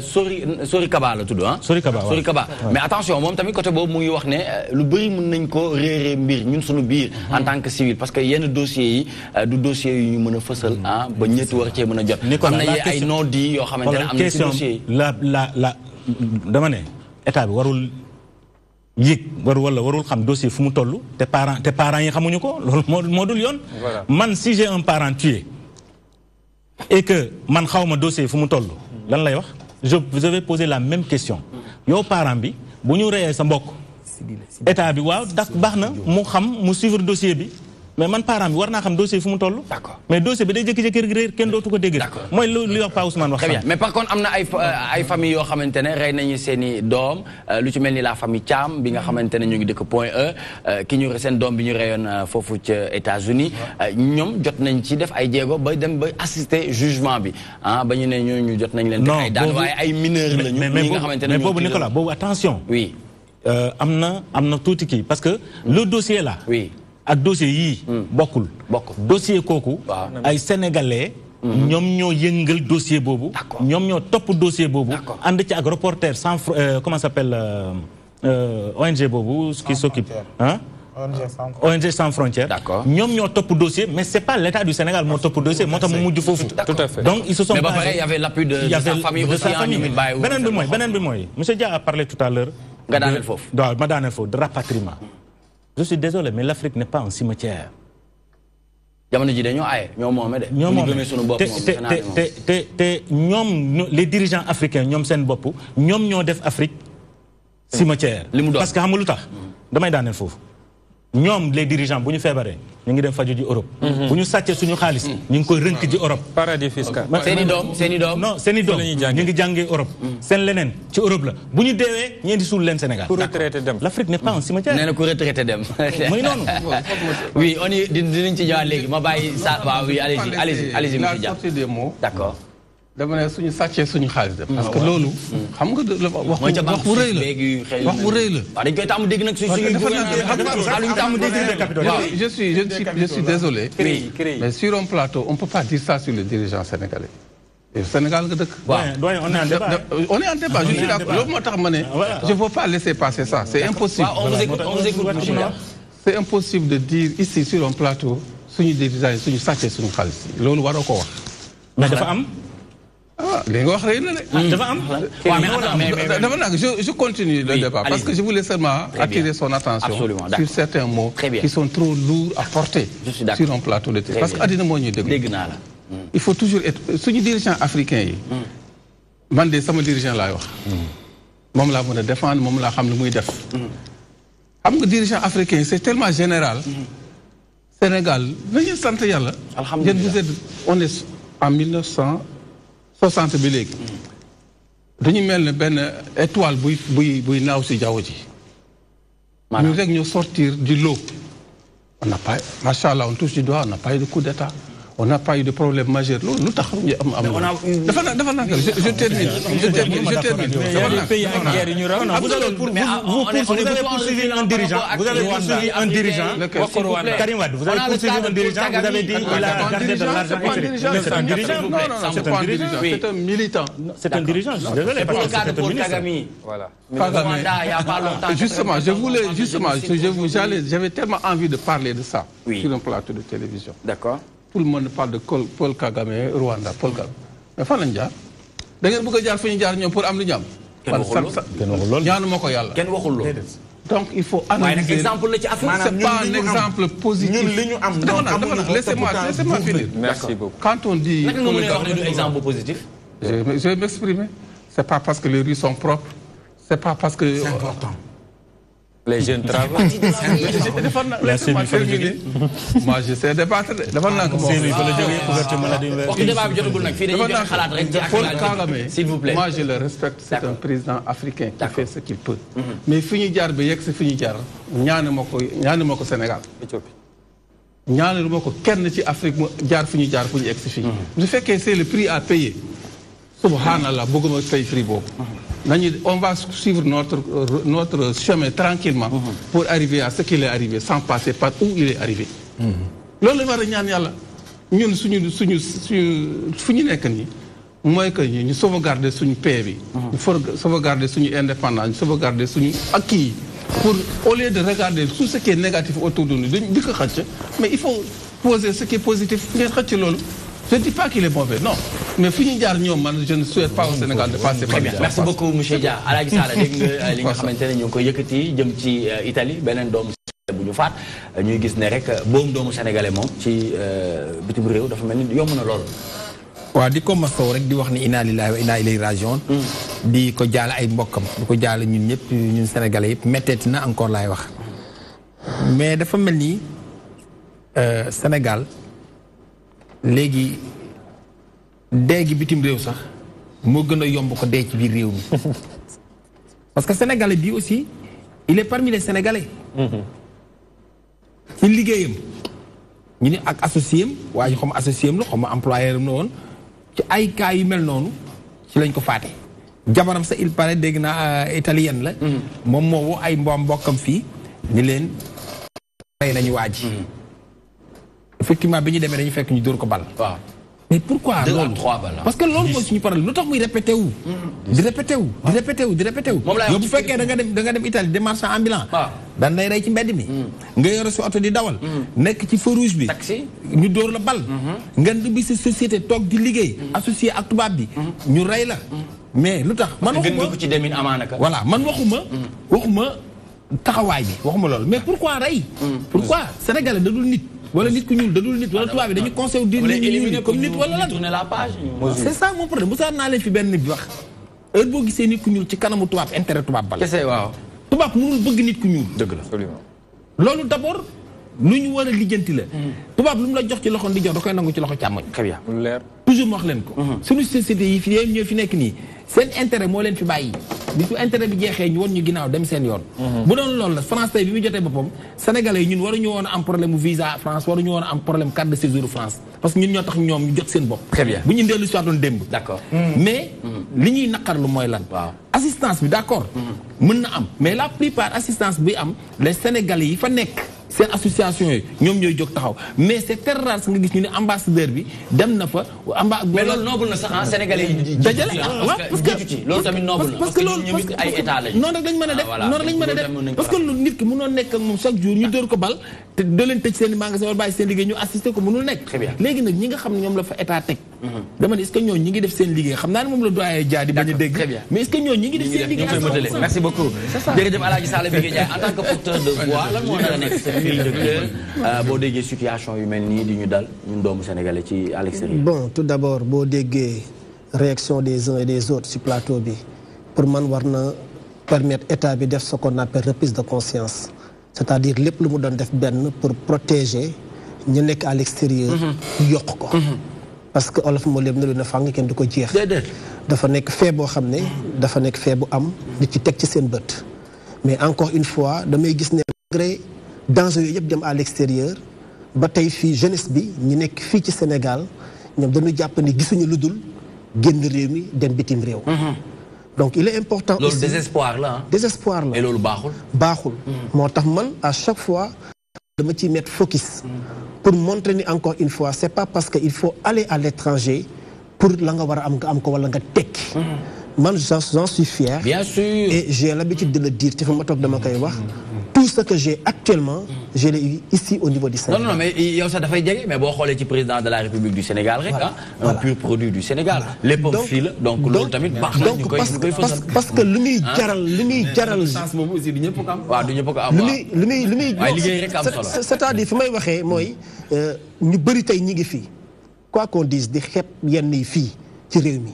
Sori Kaba la tudd ah. Sori Kaba. Mais attention moom tamit côté boobu mu ngi wax ne lu bëri mën nañ ko réeree mbir ñun suñu biir en tant que civil parce que yenn dossiers yi du dossiers yu ñu mën a fësal ah ba ñetti war cee mën a jot. am na ay non-dits yoo xamante ne am na ci dossiers yi. dama ne état bi warul yéeg warul xam dossier fu mu toll te parents yi xamuñu ko loolu moo dul yoon. Man si j'ai un parent tué et que man xawma dossier fu mu toll lan lay wax je vais poser la même question yow parent bi bu ñu reyee sa mbokk état bi waaw baax na mu xam mu suivre dossier bi mais man parent bi war naa xam dossier fu mu toll. D'accord. mais dossier bi day jékki-jékki réer kenn dootu ko dégg. D'accord. mooy li wax Pa Ousmane wax. Très bien mais par contre am na ay famille yoo xamante ne rey nañu seen i doom lu ci mel ni la famille Thiam bi nga xamante ne ñu ngi dëkk Point E ki ñu seen doom bi ñu reyoon foofu ca États-Unis ñoom jot nañ ci def ay jéego ba dem ba assister jugement bi ah ba ñu ne ñooñu jot nañ leen. non ay daan waaye ay mineurs lañu. ñi nga xamante ne mais boobu Nicolas boobu attention. oui. am na tuuti kii parce que le dossier là. oui. ak dossier yii. bokkul. dossier kooku. ay sénégalais. ñoom ñoo yëngal dossier boobu. ñoom ñoo topp dossier boobu. ànd ci ak reporter sans comment s'appelle ONG boobu. qui s'occupe hein? ONG sans frontières. D'accord. ñoom ñoo topp dossier mais c'est pas l'État du Sénégal moo topp dossier moo tax mu mujj foofu. Tout à fait. donc ils se sont. mais ba pare il y avait l'appui de sa famille aussi. beneen bi mooy monsieur Dia a parlé tout à l'heure. nga daaneel foofu. waaw ma daaneel foofu de rapatriement. je suis désolé mais l'Afrique n'est pas un cimetière. jamono ji dañoo aaye ñoo moome de. ñoo moome te ñoom les dirigeants africains ñoom seen bopp ñoom ñoo def Afrique cimetière. li mu doon parce que xam nga lu tax damay daaneel foofu. ñoom les dirigeants bu ñu feebaree ñu ngi dem faju ji Europe. bu ñu sàccee suñu xaalis. ñu ngi koy rënk ji Europe. paradis fiscal. seen i doom. non seen i doom ñu ngi jàngee Europe. seen leneen ci Europe la bu ñu deewee ñeen di suul leen Sénégal. ku retraité dem. l'Afrique n'est pas un cimetière. nee na ku retraité dem. muy noonu. oui on y dinañ ci ñëwaat léegi ma bàyyi sa waaw oui allez-y monsieur Dia. des mots. d'accord. dama ne suñu sàccee suñu xaalis dem. parce que loolu. xam nga wax bu rëy la wax bu rëy la. waaw dañ koy tàmm dégg nag suñu je suis désolé. mais sur un plateau on peut pas dire ça sur les dirigeants sénégalais. et Sénégal nga dëkk. doyen on est en débat. on est en débat je suis d'accord loolu moo tax ma ne. je peux pas laisser passer ça c'est impossible. on vous écoute monsieur Dia. c'est impossible de dire ici sur un plateau suñu dirigeants yi suñu sàccee suñu xaalis loolu waroo ko wax. mais dafa am. li nga wax rëy na de. dafa am. dafa nag je continue le débat parce que je voulais seulement attirer son attention sur certains mots qui sont trop lourds à porter sur un plateau de télé parce que àddina moo ñuy déglu. il faut toujours être suñu dirigeants africains yi. man de sama dirigeant laay wax. moom laa mën a défendre moom laa xam ne muy def. xam nga dirigeant africain yi c'est tellement général. Sénégal nañu sant yàlla. alhamdulilah vous êtes on est en 1960 bi léegi. dañu mel ne benn étoile buy naaw si jaww ji. ñu rek ñu sortir du lot. on n'a pas macha allah on touche du doigt on n'a pas eu de coup d'état. on n'a pas eu de problème majeur loolu lu tax ñu dafa nag je termine. vous avez poursuivi un dirigeant. Karim Wade, vous avez poursuivi un dirigeant. Vous avez dit qu'il a gardé de l'argent. C'est un dirigeant. C'est un militant. C'est un dirigeant. Je suis désolé parce que c'est un ministre. Voilà. Justement, j'avais tellement envie de parler de ça sur un plateau de télévision. D'accord. Tout le monde parle de Paul Kagame Rwanda Paul Kagame mais fan lañ jaar da ngeen bëgg a jaar fu ñu jaar ñoom pour am lu ñu am. kenn waxul lool ñaanu ma ko yàlla. kenn waxul lool. donc il faut analyser. exemple la ci Afrique. c'est pas un exemple positif. ñun li ñu am laissez-moi finir. Merci beaucoup. Quand on dit. naka nga mën a wax ne du exemple positif. je vais m'exprimer. c'est pas parce que les rues sont propres. c'est pas parce que. c'est important. Les jeunes travaillent. Laissez-moi terminer. Moi, je sais débattre. S'il vous plaît. Moi, je le respecte. C'est un président africain qui fait ce qu'il peut. Mais fini jaar ba yegg si fini jaar ñaanu ko Sénégal. ñaanu ko kenn ci Afrique mu jaar fini jaar fu ñu egg si fii. bu fekkee c'est le prix à payer. Subhanallah bëgguma fay prix boobu. On va suivre notre chemin tranquillement pour arriver à ce qu'il est arrivé sans passer par où il est arrivé. loolu la war a ñaan yàlla ñun suñu fu ñu nekk nii mooy que ñu sauvegarder suñu paix bi. ñu sauvegarder suñu indépendance ñu sauvegarder suñu acquis yi pour au lieu de regarder tout ce qui est négatif autour de nous di ko xëcc mais il faut poser ce qui est positif ngeen xëcc loolu. Je ne dis pas qu'il est mauvais, non. Mais fini jaar ñoom man je ne souhaite pas au Sénégal de passer par là. Merci beaucoup monsieur Dia. Alaaji Sala dégg nga li nga xamante ne ñu ngi koy yëkkati jëm ci Italie beneen doomu bu ñu faat ñuy gis ne rek boobu doomu sénégalais moom ci bitim réew dafa mel ni yomb na lool. waaw di ko masaw rek di wax ni inna lillahi wa inna ilayhi rajiun di ko jaale ay mbokkam di ko jaale ñun ñëpp ñun sénégalais yëpp metteeti na encore laay wax mais dafa mel ni Sénégal léegi dee gi bitim réew sax moo gën a yomb ko dee ci biir réew mi parce que sénégalais bi aussi il est parmi les sénégalais ci liggéeyam ñu ni ak associé am waaye xaw ma associé am la xaw ma employeur am la woon ci ay cas yu mel noonu ci lañ ko faate jabaram sa il paraît dégg naa italienne la moom moo woo ay mbokkam fii ni leen rey nañu waa ji effectivement bi ñu demee dañu fekk ñu dóor ko bal waaw mais pourquoi loolu parce que loolu mooy suñu problème lu tax muy répété wu di répété wu di répété wu di répété wu yow bu fekkee da nga dem Italie de marchand ambulant dan lay rey ci mbedd mi nga yore si oto di dawal nekk ci feu rouge bi ñu dóor la bal nga dubbi si société toog di liggéey associé ak tubaab bi ñu rey la mais lu tax man waxuma ko ci demin amaanaka voilà man waxuma taxawaay bi waxuma loolu mais pourquoi rey pourquoi sénégalais da dul nit wala nit ku ñuul dadul nit wala tubaab bi dañuy conseil di nit comme nit wala lan tourner la page c'est ça mon problème bu saa naa leen fi benn bi wax heure boo gisee nit ku ñuul ci kanamu tubaab intérêt tubaab bala kese waaw tubaab mënul bëgg nit ku ñuul dëgg la absolument loolu d'abord lu ñu war a lijjanti la tubaab lu mu la jox ci loxo ndi jox da koy nangu ci loxo càmmoñ très bien lu leer toujours ma wax leen ko suñu société yi fi ñoo fi nekk nii seen intérêt moo leen fi bàyyi di su intérêt bi jeexee ñu won ñu ginnaaw dem seen yoon bu doon loolu la France tey bi mu jotee boppam sénégalais yi ñun waruñu woon a am problème visa France waruñu woon a am problème carte de séjour France parce que ñun ñoo tax ñoom ñu jot seen bopp très bien bu ñu dellu si waatoon démb d'accord mais li ñuy naqarlu mooy lan assistance bi d'accord mën na am mais la plupart assistance bi am les sénégalais yi fa nekk seen association yi ñoom ñooy jóg taxaw mais c'est très rare nga gis ñu ne ambassadeur bi dem na fa mais loolu noble na sax sénégalais yi dajale parce que loolu tamit noble na parce que ñoom ay état lañ noonu rek lañ mën a def noonu lañ mën a def parce que nit ki mënoo nekk ak moom chaque jour ñu dóor ko bal te doo leen tëj seen i magasin wala bàyyi seen liggéey ñu assister ko mënul nekk léegi nag ñi nga xam ne ñoom la fa état teg dama ne est-ce que ñooñu ñi ngi def seen liggéey xam naa ne moom la doyen Dia di bañ a dégg mais est-ce que ñooñu ñi ngi def seen liggéey merci beaucoup jërëjëf Alaaji Sall Bigué Ndiaye en tant que porteur de voix lan moo nar a nekk seen cri de cœur boo déggee situation yu mel nii di ñu dal ñun doomu sénégalais ci à l'extérieur bon tout d'abord boo déggee réaction des uns et des autres ci plateau bi pour man war na permettre état bi def ce qu'on appelle reprise de conscience c'est-à-dire lépp lu mu doon def benn pour protéger ñu nekk à l'extérieur yokk ko parce que olof moo léeb na lu ne fàng kenn du ko jeex dafa nekk fee boo xam ne dafa nekk fee bu am nit ci teg ci seen bët mais encore une fois damay gis ne malgré danger yooyu yëpp dem à l'extérieur ba tey fii jeunesse bi ñu nekk fii ci Sénégal ñoom dañu jàpp ni gisuñu lu dul génn réew mi dem bitim réew donc il est important loolu désespoir la désespoir la et loolu baaxul moo tax man à chaque fois dama ciy mettre focus pour montrer ni encore une fois c'est pas parce que il faut aller à l'étranger pour la nga war a am nga am ko wala nga tekki man j'en suis fier bien sûr et j'ai l'habitude de le dire te fa ma toog dama koy wax tout ce que j'ai actuellement je l'ai eu ici au niveau du Sénégal. Non mais yow sax dafay jege mais boo xoolee ci président de la République du Sénégal rek un pur produit du Sénégal léppam fii la donc loolu tamit baax na ñu koy parce que lu muy jaral chance boobu aussi du ñëpp ko am waaw du ñëpp ko am lu muy waaye liggéey rek am solo c'est-à-dire fi may waxee mooy ñu bëri tey ñi ngi fii quoi qu'on dise di xeeb yenn yi fii ci réew mi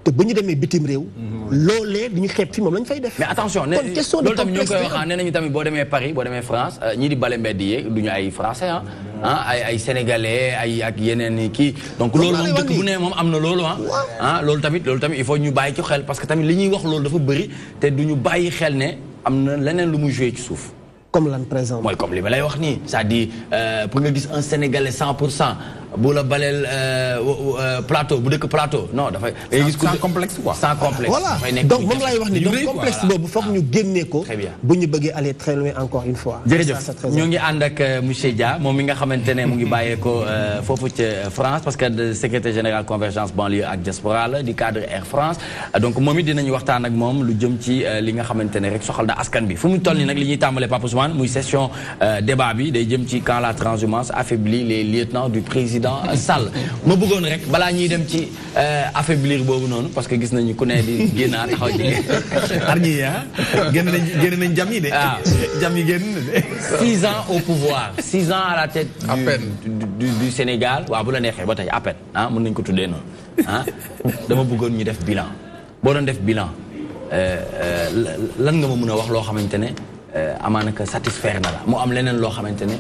te bu ñu demee bitim réew loolee li ñu xeeb fii moom la ñu fay def mais attention loolu tamit ñu ngi koy wax nee nañu tamit boo demee Paris boo demee France ñii di bale mbedd yi du ñu ay français ay sénégalais ay ak yeneen i kii donc loolu moom dëkk bu ne moom am na loolu loolu tamit il faut ñu bàyyi ci xel parce que tamit li ñuy wax loolu dafa bëri te du ñu bàyyi xel ne am na leneen lu muy joué ci suuf comme lan par exemple mooy comme li ma lay wax nii c'est-à-dire pour nga gis un sénégalais 100% bu la baleel plateau bu dëkk plateau non dafay. sans complexe quoi. sans complexe. voilà donc moom laay wax ni donc complexe boobu foog ñu génnee ko. très bien bu ñu bëggee aller très loin encore une fois. jërëjëf ñu ngi ànd ak monsieur Dia moom mi nga xamante ne mu ngi bàyyeekoo foofu ca France parce que secrétaire général convergence banlieue ak diaspora la di cadre Air France donc moom it dinañu waxtaan ak moom lu jëm ci li nga xamante ne rek soxal na askan bi fu mu toll nii nag li ñuy tàmbalee Papa Ousmane muy session débat bi day jëm ci quand la transhumance affaiblit les lieutenants du président Sall ma bëggoon rek balaa ñuy dem ci affaiblir boobu noonu parce que gis nañu ku ne di génn taxaw ci arñi génn nañ jam yi de jam yi génn 6 ans au pouvoir 6 ans à la tête du Sénégal waaw bu la neexee ba tey à peine mën nañ ko tuddee noonu dama bëggoon ñu def bilan boo doon def bilan lan nga ma mën a wax loo xamante ne amaana que satisfaire na la mu am leneen loo xamante ne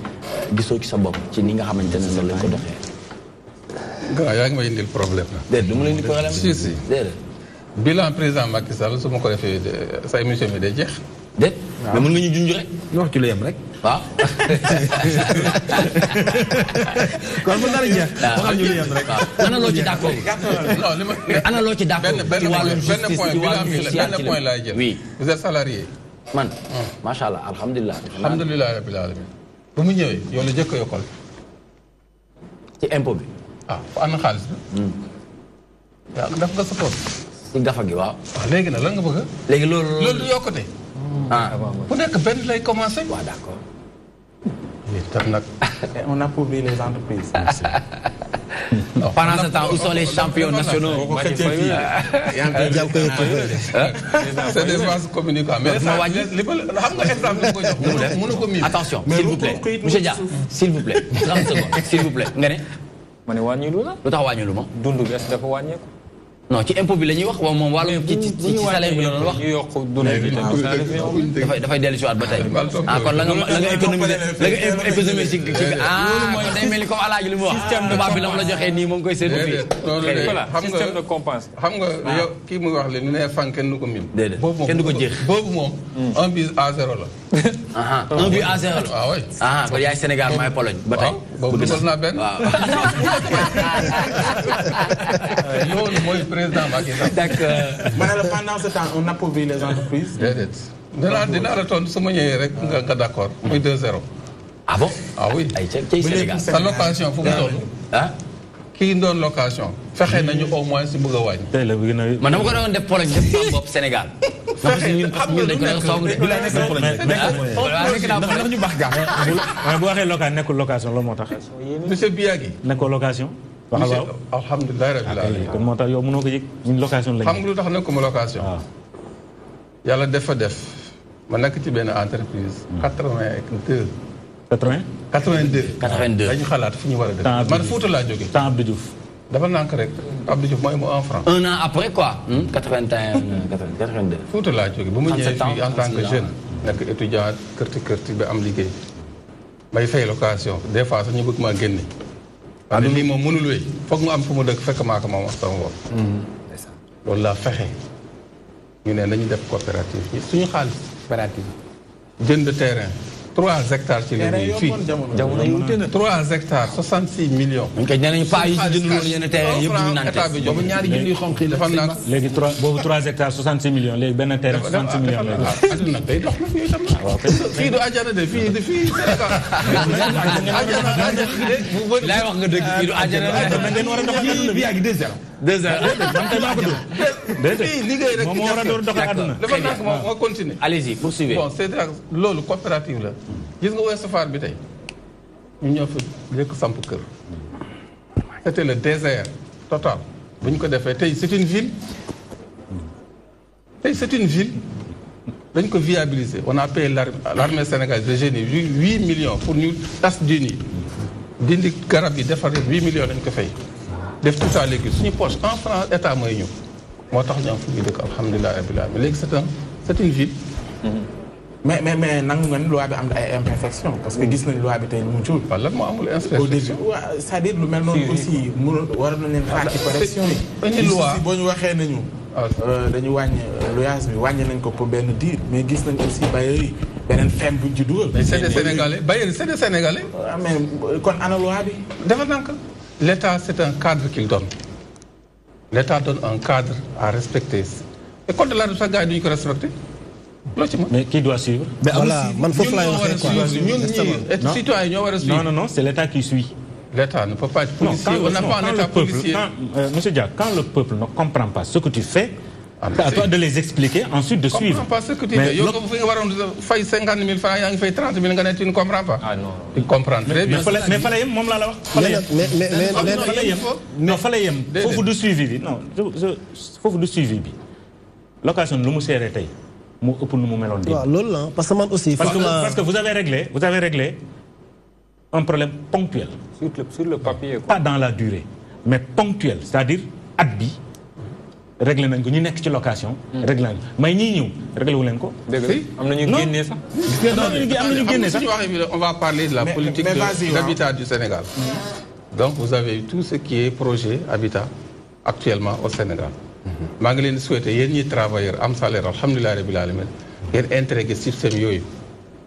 gisoo ci sa bopp ci ni nga xamante ne noonu lañ ko doxee. waaw yaa ngi may indil problème la. déedéet du ma la indil problème. si si déedéet. bilan président Macky Sall su ma ko defee sa émission bi day jeex. déet mais mën nga ñu junj rek. ñu wax ci lu yem rek. waaw. kon mën naa la jeex. waxal ñu lu yem rek. ana loo ci d'accord. non li ma ana loo ci d'accord. ci wàllum justice ci wàllum social benn point laay jël. oui vous êtes salarié. man. macha allah alhamdulilah. alhamdulilah rabbil alamin. bu mu ñëwee yow la jëkk a yokkal. ci impôt bi. ah fa ànd xaalis bi. yaa def nga sa poche. ci gafa gi waaw. waaw léegi nag lan nga bëgg. léegi loolu du yokkute. bu nekk benn lay commencé. waaw d'accord. tam nag. on appauvrit les entreprises. Pendant ce temps, où sont les champions nationaux? C'est des vases communicants. Mais attention, s'il vous plaît. Monsieur Dia, s'il vous plaît. 30 secondes, s'il vous plaît. Nga ne? ma ne wàññilu la. lu tax wàññilu ma. dund bi est-ce que dafa wàññeeku. non ci impôt bi la ñuy wax waaw moom wàllum ci salaire bi la doon wax. ñu yokk dund bi dafay dellu si waat ba tey. ah kon la nga économiser la nga économiser ci bi ah day mel ni comme alaaji li mu wax. système de tubaab bi la mu la joxee nii moom koy séddu fii. voilà système de compense. xam nga yow kii muy wax li nu ne fan kenn du ko mim. déedéet kenn du ko jeex. boobu moom. 1 but à 0 la. 1 but à 0 la. waaw oui. ah kon yaay Sénégal maay Pologne ba tey. boobu dugal naa benn. waaw. loolu mooy président Macky Sall. D'accord. Pendant ce temps, on appauvrit les entreprises. déedéet. dinaa la tontu su ma ñëwee rek nga d'accord. muy 2-0. ah bon. ah oui. ay ca Sénégal. sa location fu mu toll. ah. kii doon location. fexe nañu au moins si bëgg a wàññi. tey la bëgg na. man dama ko doon def Pologne def sama bopp Sénégal. fexe ñun dañ ko doon song de. ndax ñu baax gaaw. mais bu waxee location nekkul location loolu moo tax. monsieur Biagui. nekkul location. monsieur alhamdulilah rabbil alamin. kon moo tax yow mënoo ko yëg ñun location lañu. xam nga lu tax nekkuma location. waaw. yàlla dafa def ma nekk ci benn entreprise. 82. 80. 82. 82 dañu xalaat fu ñu war a def. man Fouta laa jógee. temps Abdou Diouf. dafa nànk rek Abdou Diouf mooy mu 1 franc. un an après quoi. 81 82. Fouta laa jógee bu mu ñëwee fii en tant que jeune. nekk étudiant kërti ba am liggéey. may fay location des fois sax ñu bëgg maa génne. waaye lii moom mënul wéy foog mu am fu mu dëkk fekk maa ko moom wax sama bopp. loolu laa fexe. ñu ne nañu def coopérative suñu xaalis. coopérative. jënd terrain. 3 hectares ci la ñuy fii. jamono yi wute na. 3 hectares 66 millions. dañ koy nee nañu paa yi ci jënd loolu yenn terrain yëpp ñu naan état bi boobu ñaari junni yu xonq yi dafa naan. léegi 3 boobu 3 hectares 66 millions léegi benn terrain 66 millions lay def. adduna day dox na fii tam na. fii du àjjana de fii Sénégal. laay wax nga dëgg fii du àjjana na ngeen war a doxal adduna bi yaa ngi 2-0. 2 man tey maa ko dóor. déedéet fii liggéey rek moom moo war a doxal adduna. dafa naan moo continuer. allez-y poursuivez. bon c'est loolu coopérative la. gis nga Ouest Foire bi tey ñu ñëw fi njëkk samp kër. c'était le désert total. bu ñu ko defee tey c'est une ville. tey c'est une ville. dañ ko viabiliser on a payé l'armée sénégalaise de génie 8 millions pour ñu tas dune yi. dindi garab yi defar 8 millions dañ ko fay. def tout ça léegi suñu poche en France état mooy ñu. moo tax ñu am fu ñu dëkk alhamdulilah rabbil alamin léegi c'est une ville. mais nangu nga ni loi bi am na ay imperfections parce que gis nañ loi bi tey nu mu jur. waaw lan moo amul au imperfection. début waaw c'est-à-dire lu mel noonu aussi mënul war nañ leen xaar ci correction yi. une loi boo ñu waxee nañu. dañu wàññi loyaas bi wàññi nañ ko pour benn diir mais gis nañ aussi bailleurs yi beneen femme buñ ci dugal. mais c'est des Sénégalais bailleurs c'est des Sénégalais. waaw mais kon ana loi bi. dafa nank l'État c'est un cadre qu'il donne. L'État donne un cadre à respecter. et code de la route sax gars yi duñu ko respecté. loo ci mën. mais qui doit suivre. voilà man foofu laay waxee quoi. ñun ñii citoyens ñoo war a suivre. non c'est l'État qui suit. L'État ne peut pas être policier. On n'a pas un État policier. Monsieur Dia, quand le peuple ne comprend pas ce que tu fais, c'est à toi de les expliquer, ensuite de suivre. Je ne comprends pas ce que tu fais. Yo, vous faites 50 000 francs, vous faites 30 000 francs, tu ne comprends pas. Ah non. Tu comprends très bien. Mais fallait yem, mom la la wax. Fallait yem. Non, fallait yem. Fofu du suivi bi. Non, fofu du suivi bi. Location lu mu séré tay. Mo ëpp nu mu meloon di. waaw loolu la parce que man aussi. Parce que vous avez réglé un problème ponctuel. Sur le papier. Pas dans la durée, mais ponctuel. C'est-à-dire, at bi, réglé nañ ko ñu nekk ci location. réglé nañ ko mais ñii ñëw réglé wu leen ko. dëgg la am na ñu génnee sax. On va parler de la politique d'habitat du Sénégal. Donc vous avez tout ce qui est projet habitat actuellement au Sénégal. maa ngi leen di souhaiter yéen ñi travailleurs am salaire alhamdulilah rabbil alamin ngeen intégré système yooyu.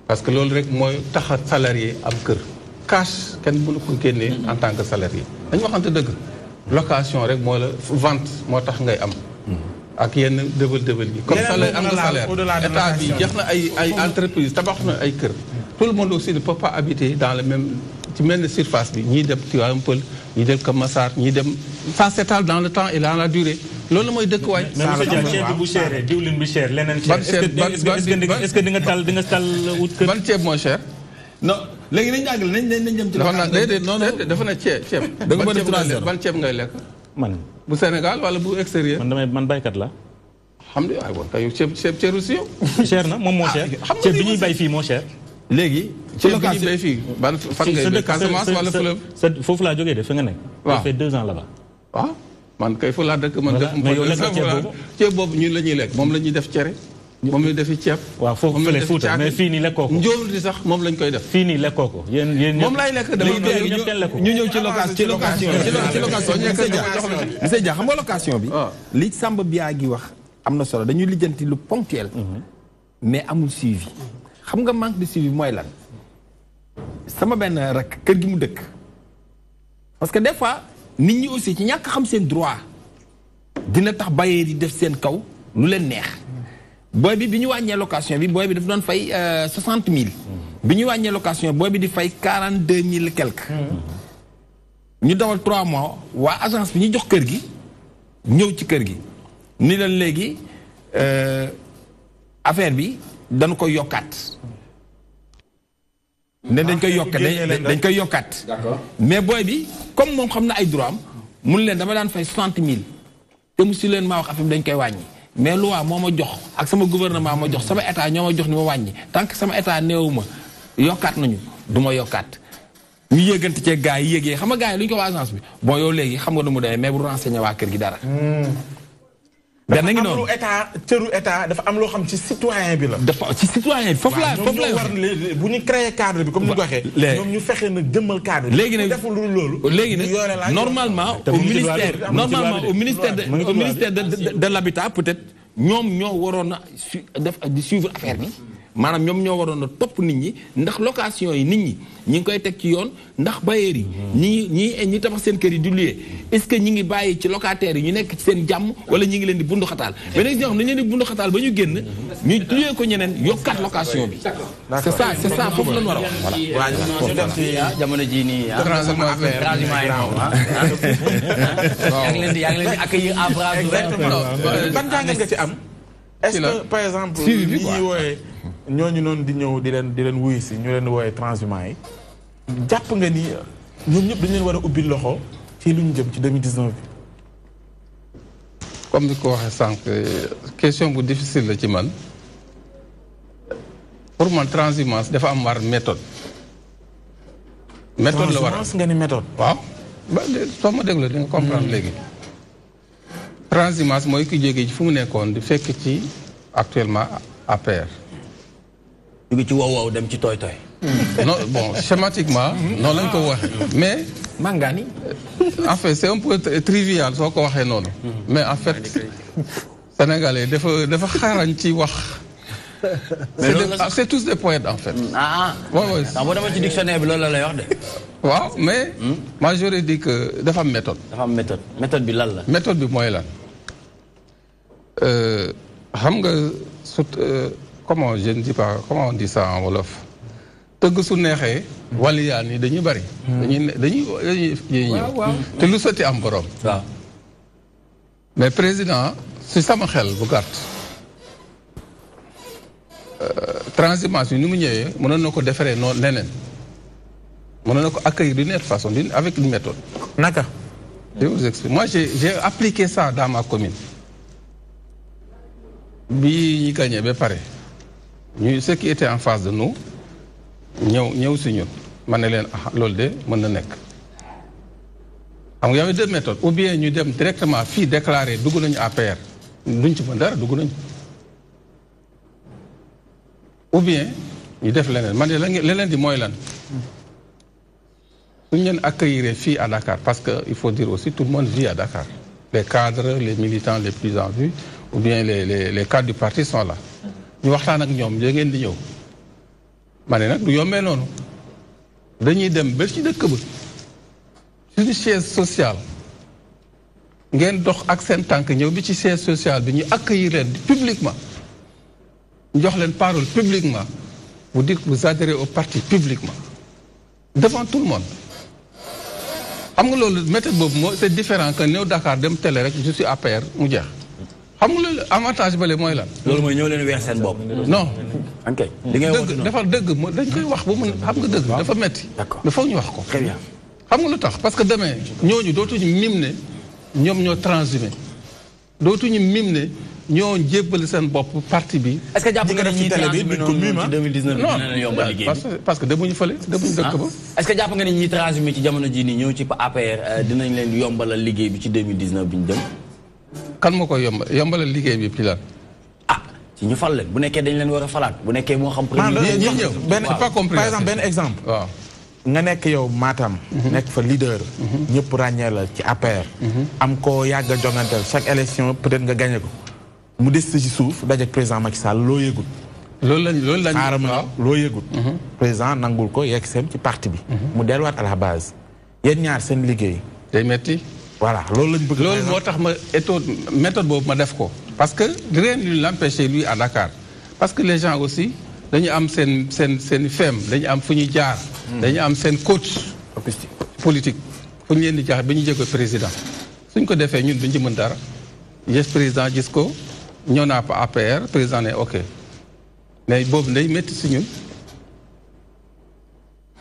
parce que loolu rek mooy tax a salarié am kër. cash kenn mënu ko génnee en tant que salarié. dañu waxante dëgg. location rek moo la vente moo tax ngay am. ak yenn dëbal yi. comme salaire am nga salaire état bi jox na ay entreprise tabax na ay kër. tout le monde aussi ne peut pas habiter dans le même ci même surface bi ñii dem Tivaouane Peulh ñii dem Keur Massar ñii dem ça s'étale dans le temps et dans la durée loolu mooy dëkk waay. ceeb bu cher diwlin bu cher leneen cher. est-ce que di nga tal wut kër. ban ceeb moo cher. non léegi nañu àggal nañ dem ci. dafa na ceeb. da nga mën a ban ceeb ngay lekk. man bu Sénégal wala bu extérieur. man baykat la. xam nga ay woon kay ceeb ceeru si yow. cher na moom moo cher. ceeb bi ñuy bay fii moo cher. léegi. ci location bi fii ban fan ngay bay Casamance wala Fleuve. foofu laa jógee de fi nga nekk. waaw ça fait 2 ans là-bas. waaw man kay fa laa dëkk man. mais yow lekk ceeb boobu ñun la ñuy lekk moom la ñuy def cere. moom la ñuy defi ceeb. waaw foofu fële Fuuta mais fii nii lekkoo ko. njóol di sax moom lañ koy def. fii nii lekkoo ko yéen moom laay lekk dama ñu ñëw ci location monsieur Dia xam nga location bi. li Samba Biya gi wax am na solo dañuy lijjanti lu ponctuel. mais amul suivi. xam nga manque de suivi mooy lan sama benn rek kër gi mu dëkk parce que des fois nit ñi aussi ci ñàkk xam seen droit dina tax bailleurs yi def seen kaw lu leen neex booy bi ñu wàññee location bi booy bi daf doon fay 60 000 bi ñu wàññee location booy bi di fay 42 000 quelque ñu dawal 3 mois waa agence bi ñu jox kër gi ñëw ci kër gi ni leen léegi affaire bi dañu ko yokkaat ne dañ koy yokkaat mais booy bi comme moom xam na ay droit am mun leen dama daan fay 60 000 te musu leen maa wax affaire bi dañ koy wàññi mais loi moo ma jox ak sama gouvernement ma jox sama état ñoo ma jox ni ma wàññi tant que sama état néewu ma yokkaat nañu du ma yokkaat ñu yéegante cee gars yi yéegee xam nga gars yi lu ñu ko waa agence bi bon yow léegi xam nga nu mu demee mais bu renseigné waa kër gi dara dafa am lu état cëru état dafa am loo xam ci citoyen bi la. dafa ci citoyen bi foofu la war bu ñu créé cadre bi comme ni ñu ko waxee. ñoom ñu fexe nag jëmmal cadre bi. léegi nag deful loolu. léegi nag normalement au ministère de l'habitat peut-être ñoom ñoo waroon a di suivre affaire bi. maanaam ñoom ñoo waroon a topp nit ñi ndax location yi nit ñi ñi ngi koy teg ci yoon ndax bailleurs yi ñi tabax seen kër yi di louer est-ce que ñi ngi bàyyi ci locataires yi ñu nekk ci seen jàmm wala ñi ngi leen di bundu xataal mais nag ñoo xam ne dañu leen di bundu xataal ba ñu génn ñu louer ko ñeneen yokkaat location bi c'est ça foofu la ñu war a wax voilà ñu dem ci jamono ji nii transhumance yi yaa ngi leen di accueillir à bras ouverts. ban jàngat nga ci am est-ce que par exemple li ñuy wooyee ñooñu noonu di ñëw di leen wuyu si ñu leen wooyee transhumants yi jàpp nga ni ñoom ñëpp dañu leen war a ubbi loxo ci lu ñu jëm ci 2019 bi. comme ni ko waxee sànq question bu difficile la ci man pour man transhumance dafa am war méthode. méthode la war transhumance nga ni méthode. waaw soo ma déglu di nga comprendre léegi. transhumance mooy ki jógee ci fu mu nekkoon di fekk ci actuellement APR. jóge ci wow dem ci tooy tooy. non bon schématiquement. noonu lañ ko waxee mais. Mangani. en fait c'est un peu trivial soo ko waxee noonu. mais en fait sénégalais dafa xarañ ci wax. c'est tous des poètes en fait. waaw boo demee ci dictionnaire bi loolu la lay wax de. waaw mais. moi j'aurais dit que dafa am méthode. dafa am méthode bi lan la. méthode bi mooy lan. xam nga comment je ne dis pas comment on dit ça en wolof. tëgg su neexee. waliyaan yi dañuy bari. dañuy ñëw. te lu sotti am borom. waaw. mais président si sama xel bu gàtt. transhumance bi ni mu ñëwee mënoon na ko defaree noonu leneen. mënoon na ko accueillir d'une autre façon avec une méthode. naka. je vous explique moi j'ai appliqué ça dans ma commune. bi ñu gagné ba pare. ñu ceux qui étaient en face de nous. ñëw si ñun ma ne leen loolu de mën na nekk. xam nga y avait deux méthodes ou bien ñu dem directement fii déclaré dugg nañu APR duñ ci mën dara dugg nañu ou bien ñu def leneen man de leneen di mooy lan suñu leen accueillir fii à Dakar parce que il faut dire aussi tout le monde vit à Dakar les cadres les militants les plus en vue ou bien les cadres du parti sont là ñu waxtaan ak ñoom da ngeen di ñëw ma ne nag du yombee noonu dañuy dem ba ci dëkk ba suñu siège social ngeen dox ak seen tànk ñëw bi ci siège social bi ñu accueillir leen publiquement ñu jox leen parole publiquement vous dites que vous adhérez au parti publiquement devant tout le monde xam nga loolu méthode boobu moo c'est différent que ñëw Dakar dem télé rek je suis APR mu jeex xam nga loolu avantage bale mooy lan. loolu mooy ñëw leen weer seen bopp. non. ok li ngay wax dëgg dafa dëgg dañ koy wax ba mun xam nga dëgg dafa metti. d'accord mais foog ñu wax ko. très bien. xam nga lu tax parce que demain ñooñu dootuñu mim ne ñoom ñoo transhumé dootuñu mim ne ñoo jébbal seen bopp parti bi. est-ce que jàpp nga ne ñi transhumé noonu ci 2019 non dina leen yombal liggéey bi parce que demuñu fële demuñu dëkk ba. est-ce que jàpp nga ne ñi transhumé ci jamono jii nii ñëw ci APR dinañ leen yombalal liggéey bi ci 2019 bi ñu jëm. kan moo koy yombalal liggéey bi pilar ah ci ñu fal leen bu nekkee dañ leen war a falaat bu nekkee moo xam. ñi ñëw c'est pas compris. par exemple benn exemple. waaw nga nekk yow Matam. nekk fa leader. ñëpp ràññee la ci APR. am ko yàgg a jonganteel chaque élection peut-être nga gagné ko. mu des ci suuf dajeeg président Macky Sall loo yëgut. loolu lañ xaaral ma loo yëgut. président nangul ko yegg seen ci parti bi. mu delluwaat à la base. yéen ñaar seen liggéey. day metti voilà loolu lañ bëgg. loolu moo tax ma méthode boobu ma def ko. parce que rien ne l'empêche lui à Dakar parce que les gens aussi dañu am seen feem dañu am fu ñuy jaar. dañu am seen coach. politique fu ñu leen di jaar ba ñu jéego président suñ ko defee ñun duñ ci mën dara gis président gis ko ñëw naa fa APR président ne ok mais boobu day métti si ñun.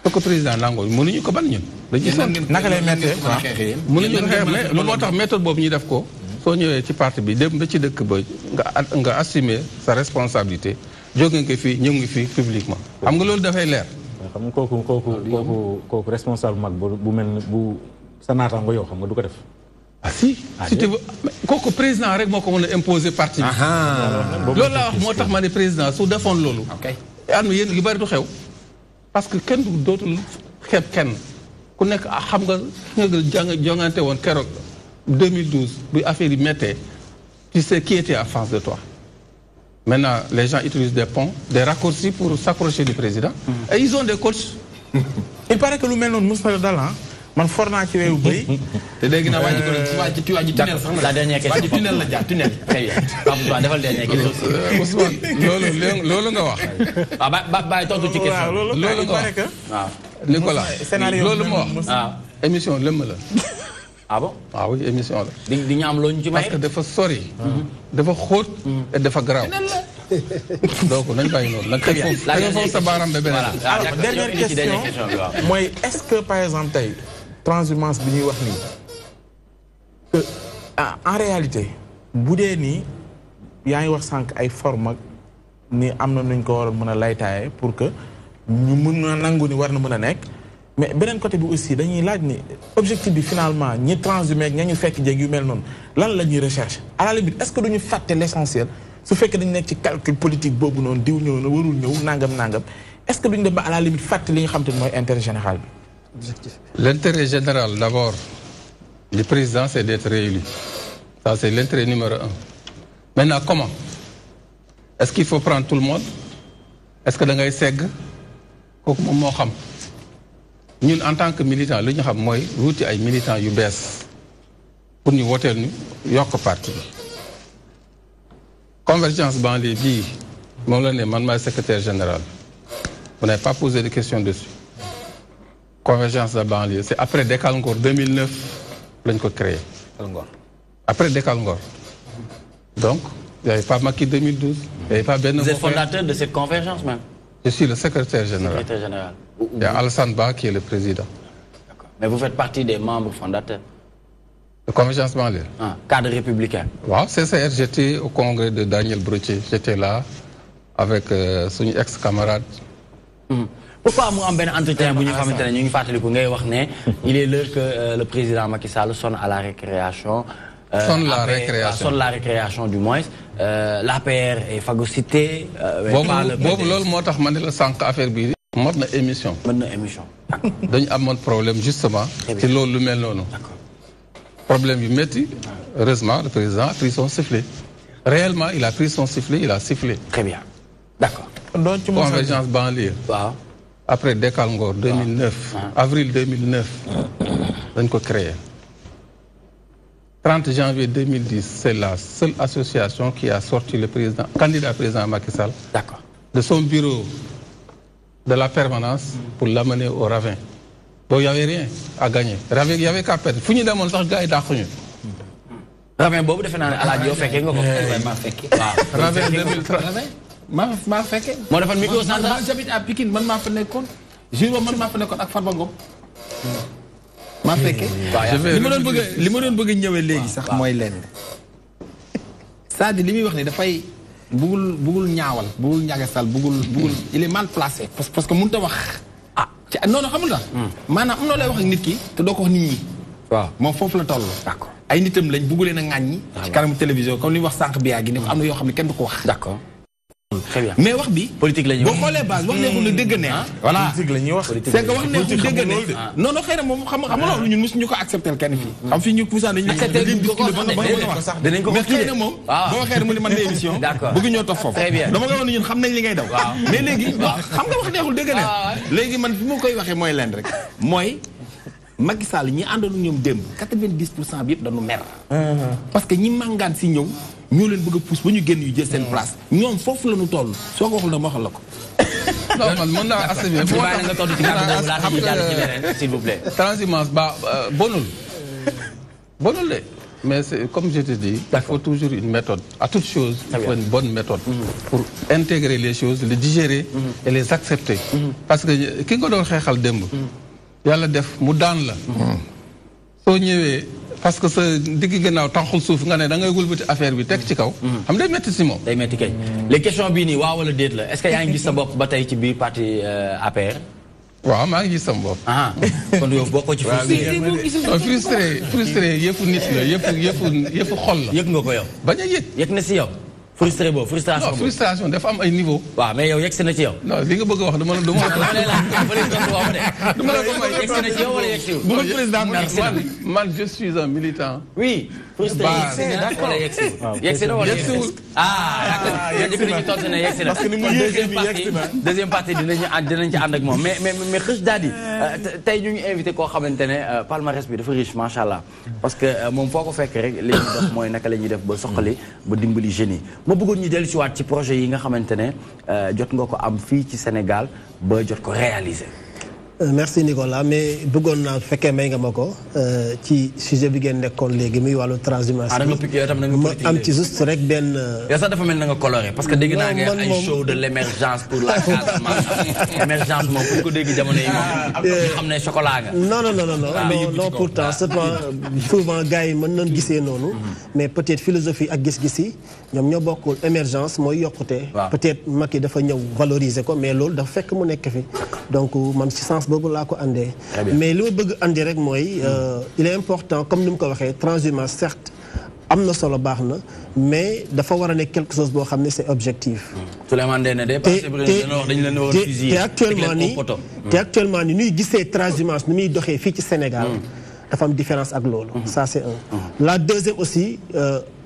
soo ko président nangoo mënuñu ko ban ñun. dañuy sonn naka lay méttee mënuñu ko xeex mais lu moo tax méthode boobu ñu def ko. soo ñëwee ci parti bi dem ba ci dëkk ba nga assumer sa responsabilité jóge nga fii ñëw nga fii publiquement xam nga loolu dafay leer. xam nga kooku responsable mag bu mel ne bu sa naataango yow xam nga du ko def. ah si si tu veux kooku président rek moo ko mën a imposer parti bi. loolu laa wax moo tax ma ne président su defoon loolu. ok am na yéen yu bari du xew. parce que kenn dootul xeeb kenn ku nekk xam nga jongante woon keroog 2012 bi affaire yi méttee tu sais qui était en face de toi. Maintenant, les gens utilisent des ponts, des raccourcis pour s'approcher du président. Et ils ont des coachs. Il paraît que lu mel noonu Moussa Dal man for naa ci weewu bëy. te dégg naa waa ji tunnel sax la dernière question waa ji tunnel la jaar tunnel. très bien defal dernière question. Ousmane loolu nga wax. waaw bàyyi tontu ci question. loolu nga wax waaw. Nicolas loolu ma wax. waaw émission lëmm la. ah bon. waaw oui émission la. di ñu am loo ñu ci may. parce que dafa sori. dafa xóot. et dafa garaaw. donc nañ bàyyi noonu. nag tey foofu sa baaraam ba beneen. alors dernière question mooy est-ce que par exemple tey transhumance bi ñuy wax nii que en réalité bu dee nii yaa ngi wax sànq ay forme ak ni am na nuñ ko war a mën a laytaaye pour que ñu mën a nangu ni war na mën a nekk mais beneen côté bi aussi dañuy laaj ni objectif bi finalement ñi transhumé ak ña ñu fekk jéeg yu mel noonu lan la ñuy recherche à la limite est-ce que duñu fàtte l'essentiel su fekkee dañu nekk ci calcul politique boobu noonu diw ñëw na warul ñëw nangam est-ce que duñu dem ba à la limite fàtte li nga xam te ne mooy intérêt général bi. L'intérêt général d'abord du président c'est d'être réélu. Ça c'est l'intérêt numéro 1. Maintenant comment? Est-ce qu'il faut prendre tout le monde? Est-ce que da ngay segg kooku moom moo xam ñun en tant que militant li ñu xam mooy wuti ay militants yu bees pour ñu woteel ñu yokk parti bi. Convergence banlieue bii moom la ne man maay secrétaire général. Vous n'avez pas posé de questions dessus. Convergence de banlieue c'est après Dekal Ngor 2009 lañ ko créé. Après Dekal Ngor. Donc il n'y avait pas Macky 2012. Il n'y avait pas Ben. Vous êtes fondateur de cette convergence même. Je suis le secrétaire général. Secrétaire général. Il y a Alassane Ba qui est le président. D'accord. Mais vous faites partie des membres fondateurs. De Convergence banlieue. Ah, cadre républicain. Wow, CCR, j'étais au congrès de Daniel Brottier. J'étais là avec son ex-camarade. pourquoi mu am benn entretien bu ñu xamante ne ñu ngi fàttaliku ngay wax ne il est l'heure que le président Macky Sall sonne à la récréation. Sonne la récréation du moins. L'APR est phagocyté. boobu loolu moo tax ma ne la sànq affaire bi mot na émission. mën na émission. dañu amoon problème justement. ci loolu lu mel noonu. problème yu métti. heureusement le président a pris son sifflet. réellement il a pris son sifflet il a sifflé. Très bien d'accord. Convergence banlieue. waaw. après Dekkal Ngor 2009. avril 2009. dañ ko créé. 30 janvier 2010 c'est la seule association qui a sorti le candidat président Macky Sall. D'accord. De son bureau de la permanence pour l'amener au ravin. Bon, il n'y avait rien à gagner. Il y avait qu'à perdre. Fou ñu demoon sax gars yi dàquñu. Ravin boobu defe naa ne Alaaji yow fekkee nga ko. maa fekkee. waaw ravin 2003. maa fekkee. moo defoon micro central j'habite à Pikine man maa fa nekkoon. jour boobu man maa fa nekkoon ak Farba Ngom. maa fekkee. li ma doon bëgg ñëwee léegi sax mooy lenn. c'est-à-dire li muy wax ni dafay bugul ñaawal bugul ñagasal bugul il est mal placé parce que mënut a wax. non xamul tax. maanaam am na lay wax ak nit ki te doo ko wax nit ñi. waaw moom foofu la toll. d'accord ay nitam lañ buggulee na ŋàññi. ci kanamu télévision comme li wax sànq bi yaa gi ne ko am na yoo xam ne kenn du ko wax. d'accord. très bien mais wax bi. politique la ñuy wax boo xoolee base wax neexul ne dëgg neex. voilà politique la ñuy wax. c'est que wax neexul dëgg neex. non non xëy na moom xam nga loolu ñun mosuñu ko accepter kenn fii. xam fii ñu poussé dañuy. accepter dañuy discuter ba nga wax. dinañ ko mais xëy na moom. boo waxee rek mu ne man de émission. d'accord bëgg ñoo toog foofu. très bien dama nga wax ne ñun xam nañ li ngay daw. mais léegi xam nga wax neexul dëgg neex. léegi man fi ma koy waxee mooy leen rek. mooy Macky Sall ñi àndoon ñoom démb 90% bi yëpp dañu mer. parce que ñi màngaan si ñëw ñoo leen bëgg a pousse ba ñu génn yu jël seen place ñoom foofu la ñu toll soo ko waxul na ma waxal la ko. non man mën naa assumer. fu ma nga toll ci kàddu boobu laata ñuy jàll ci leneen s'il vous plaît. transhumance bonul de mais c'est comme je te dis. il faut toujours une méthode à toute chose. il faut une bonne méthode. pour intégrer les choses les digérer. et les accepter. parce que ki nga doon xeexal démb. yàlla def mu daan la. soo ñëwee parce que sa digg gannaaw tànqul suuf nga ne da ngay wëlbati affaire bi teg ci kaw. xam day métti si moom. day métti kay les questions bii nii waaw wala déet la est-ce que yaa ngi gis sa bopp ba tey ci biir parti APR. waaw maa ngi gis sama bopp. kon yow bokkoo ci frustré yëfu nit la yëfu xol la. yëg nga ko yow. bañ a yëg. yëg na si yow. frustré boobu frustration boobu. non frustration dafa am ay niveau. waaw mais yow yegg si na ci yow. non li nga bëgg a wax dama la ko may. yegg si na ci yow wala yegg si wu. bu président man je suis un militant. oui. frustré yegg si na wala yegg si wul. d'accord yéen ñu tontu ne yegg si na. parce que ni mu yéegee bi yegg si na. deuxième partie dinañ ci ànd ak moom mais xëj daal di tey ñu ngi invité koo xamante ne palmarès bi dafa riche macha allah. parce que moom foo ko fekk rek li ñuy def mooy naka la ñuy def ba soqali ba dimbali jeunes yi. ma bëggoon ñu dellu si waat ci projet yi nga xamante ne jot nga ko am fii ci Sénégal ba jot ko réaliser. merci Nicolas mais bëggoon naa fekkee may nga ma ko ci sujet bi ngeen nekkoon léegi muy wàllu transhumance. da nga piqué yow tam da nga politique ma am ci juste rek benn. yow sax dafa mel na nga coloré parce que dégg naa nga ay show de l'émergence pour la Casamance. émergence moom pour ko dégg jamono yi moom. ñu xam ne chocolat nga. non pourtant c'est pas souvent gars yi mën nañ gisee noonu. mais peut-être philosophie ak gis-gis yi ñoom ñoo bokkul émergence mooy yokkute. peut-être Macky dafa ñëw valoriser ko mais loolu dafa fekk mu nekk fi donc man ci sens boobu laa ko andee. mais li ma bëgg andi rek mooy il est important comme ni mu ko waxee transhumance certes am na solo baax na mais dafa war a nekk quelque chose boo xam ne c'est objectif. Souleymane Ndéné de parce que dañu leen war a fusiller te actuellement ni ñuy gisee transhumance ni muy doxee fii ci Sénégal. dafa am différence ak loolu. ça c'est un. la deuxième aussi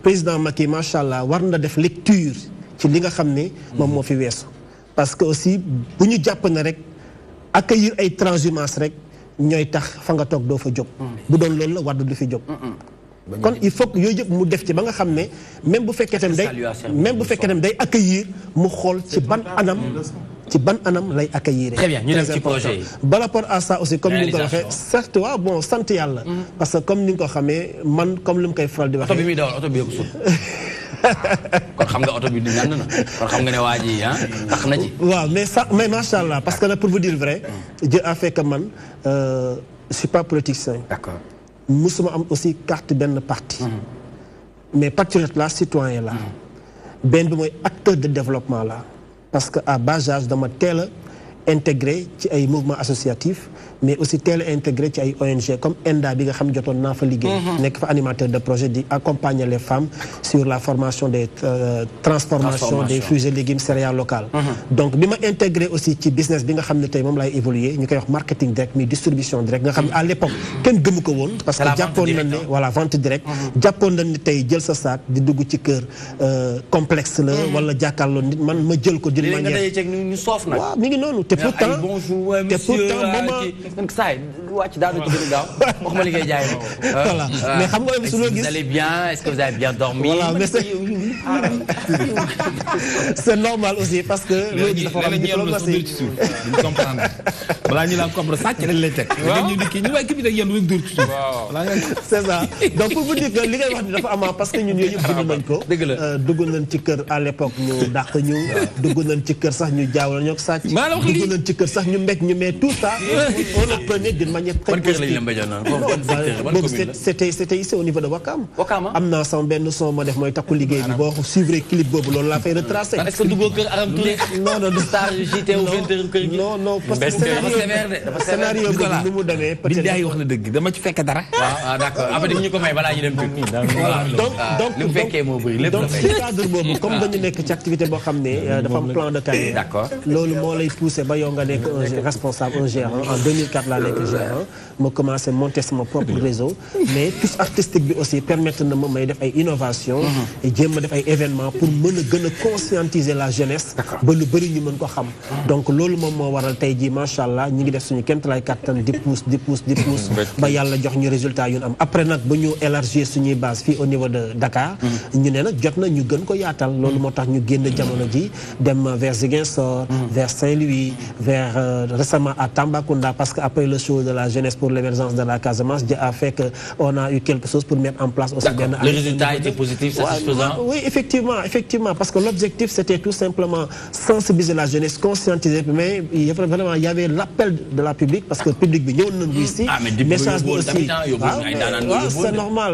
président Macky macha allah war na def lecture ci li nga xam ne moom moo fi weesu. parce que aussi bu ñu jàpp na rek. accueillir ay transhumance rek ñooy tax fa nga toog doo fa jóg. bu doon loolu la Wade du fi jóg. kon il faut que yooyu yëpp mu def ci ba nga xam ne même bu fekkee tam day accueillir mu xool ci ban anam lay accueillir. très bien ñu dem ci projet yi. par rapport à ça aussi comme ni nga ko waxee certes waaw bon sant yàlla. parce que comme ni nga ko xamee man comme li mu koy faral di waxee. oto bi muy dawal oto bi yëpp suuf. kon xam nga oto bi di ñànd na kon xam nga ne waa ji tax na ci. waaw mais macha allah parce que nag pour vous dire vrai Dieu a fait que man je suis pas politicien. d'accord. musuma am aussi carte benn parti. mais patriote la citoyen la. benn bi mooy acteur de développement la parce que à bas âge dama teel a intégré ci ay mouvements associatifs mais aussi teel a intégré ci ay ONG comme ENDA bi nga xam jotoon naa fa liggéey. nekk fa animateur de projet di accompagner les femmes sur la formation des transformation des fruits et légumes céréales locales. donc bi ma intégré aussi ci business bi nga xam ne tey moom laay évoluer ñu koy wax marketing direct mais distribution direct nga xam ne à l'époque kenn gëmu ko woon. parce que jàppoon nañ ne voilà vente directe. jàppoon nañ ne tey jël sa saak di dugg ci kër complexe la. wala jàkkaarloo nit man ma jël ko d'une manière. ñu soof nag. waaw mi ngi noonu te pourtant voilà mais xam nga su loo gis. vous allez bien est-ce que vous avez bien dormi. voilà mais c'est normal aussi parce que. loolu dafa am diplomatie comprendre balaa ñu la comprendre sàcc lañ lay teg. waaw ñu dikki ñu waaye kii bi rek yéen rek dóor ci suuf. c'est ça donc pour vous dire que li ngay wax ni dafa am parce que ñun yooyu yëpp dugg nañ ko. dëgg la dugg nañ ci kër à l'époque ñu dàq ñu. dugg nañ ci kër sax ñu jaawal ñoo ko sàcc. dugg nañ ci kër sax ñu mbéj ñu mais tout ça on le prenait d'une manière très positive. C'était ici au niveau de Wakam. am naa sama benn son ma def mooy takku liggéey bi boo suivre clip boobu loolu laa fay retracé. est-ce que duggoo kër Aram Touré. non star JT ou 20h kër gi. non parce que scénario boobu nu mu demee peut-être bi wax na dëgg dama ci fekk dara. waaw d'accord après ñu ko may balaa ñu dem donc li mu fekkee moo bëri lépp donc ci cadre boobu comme dañu nekk ci activité boo xam ne dafa am plan de carrière. d'accord loolu moo lay poussé ba yow nga nekk un responsable un gérant en 2004 laa nekk gérant ma commencé monter sama propre réseau mais touche artistique bi aussi permettre na ma may def ay innovation et jéem a def ay événements pour mën a gën a conscientiser la jeunesse ba lu bëri ñu mën ko xam donc loolu moom moo waral tey jii macha allah ñi ngi def suñu kéemtalaay kattan di pousse ba yàlla jox ñu résultat yu am après nag ba ñu élargir suñuy base fii au niveau de Dakar ñu ne nag jot na ñu gën ko yaatal loolu moo tax ñu génn jamono ji dem vers Ziguinchor vers Saint-Louis vers récemment à Tambacounda parce que après le show de la jeunesse pour l'émergence de la Casamance a fait que on a eu quelque chose pour mettre en place aussi benn. Le résultat était positif, satisfaisant. Oui, effectivement parce que l'objectif c'était tout simplement sensibiliser la jeunesse, conscientiser mais vraiment il y avait l'appel de la public parce que le public bi ñëw nañu ici message bi aussi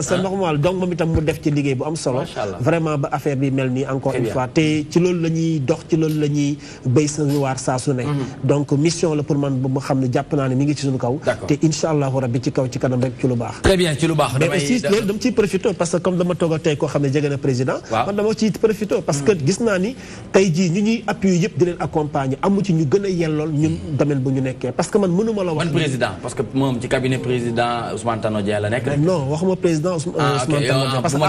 c'est normal donc moom itam mu def ci liggéey bu am solo vraiment ba affaire bi mel nii encore une fois te ci loolu la ñuy dox ci loolu la ñuy béy sañu waar saa su ne donc mission la pour man bu ma xam ne jàpp naa ne mi ngi ci suñu kaw te incha allahu rabbi ci kaw ci kanam rek ci lu baax. Très bien ci lu baax. mais aussi loolu dama ciy profité parce que comme dama toog a tey koo xam ne jege na président. man dama ciy profité parce que gis naa ni tey jii ñu ñuy appuyer yëpp di leen accompagner amu ci ñu gën a yellool ñun domaine bu ñu nekkee parce que man mënuma la wax. man président parce que moom ci cabinet président Ousmane Tanor Dieng la nekk. non waxuma président Ousmane Tanor Dieng parce que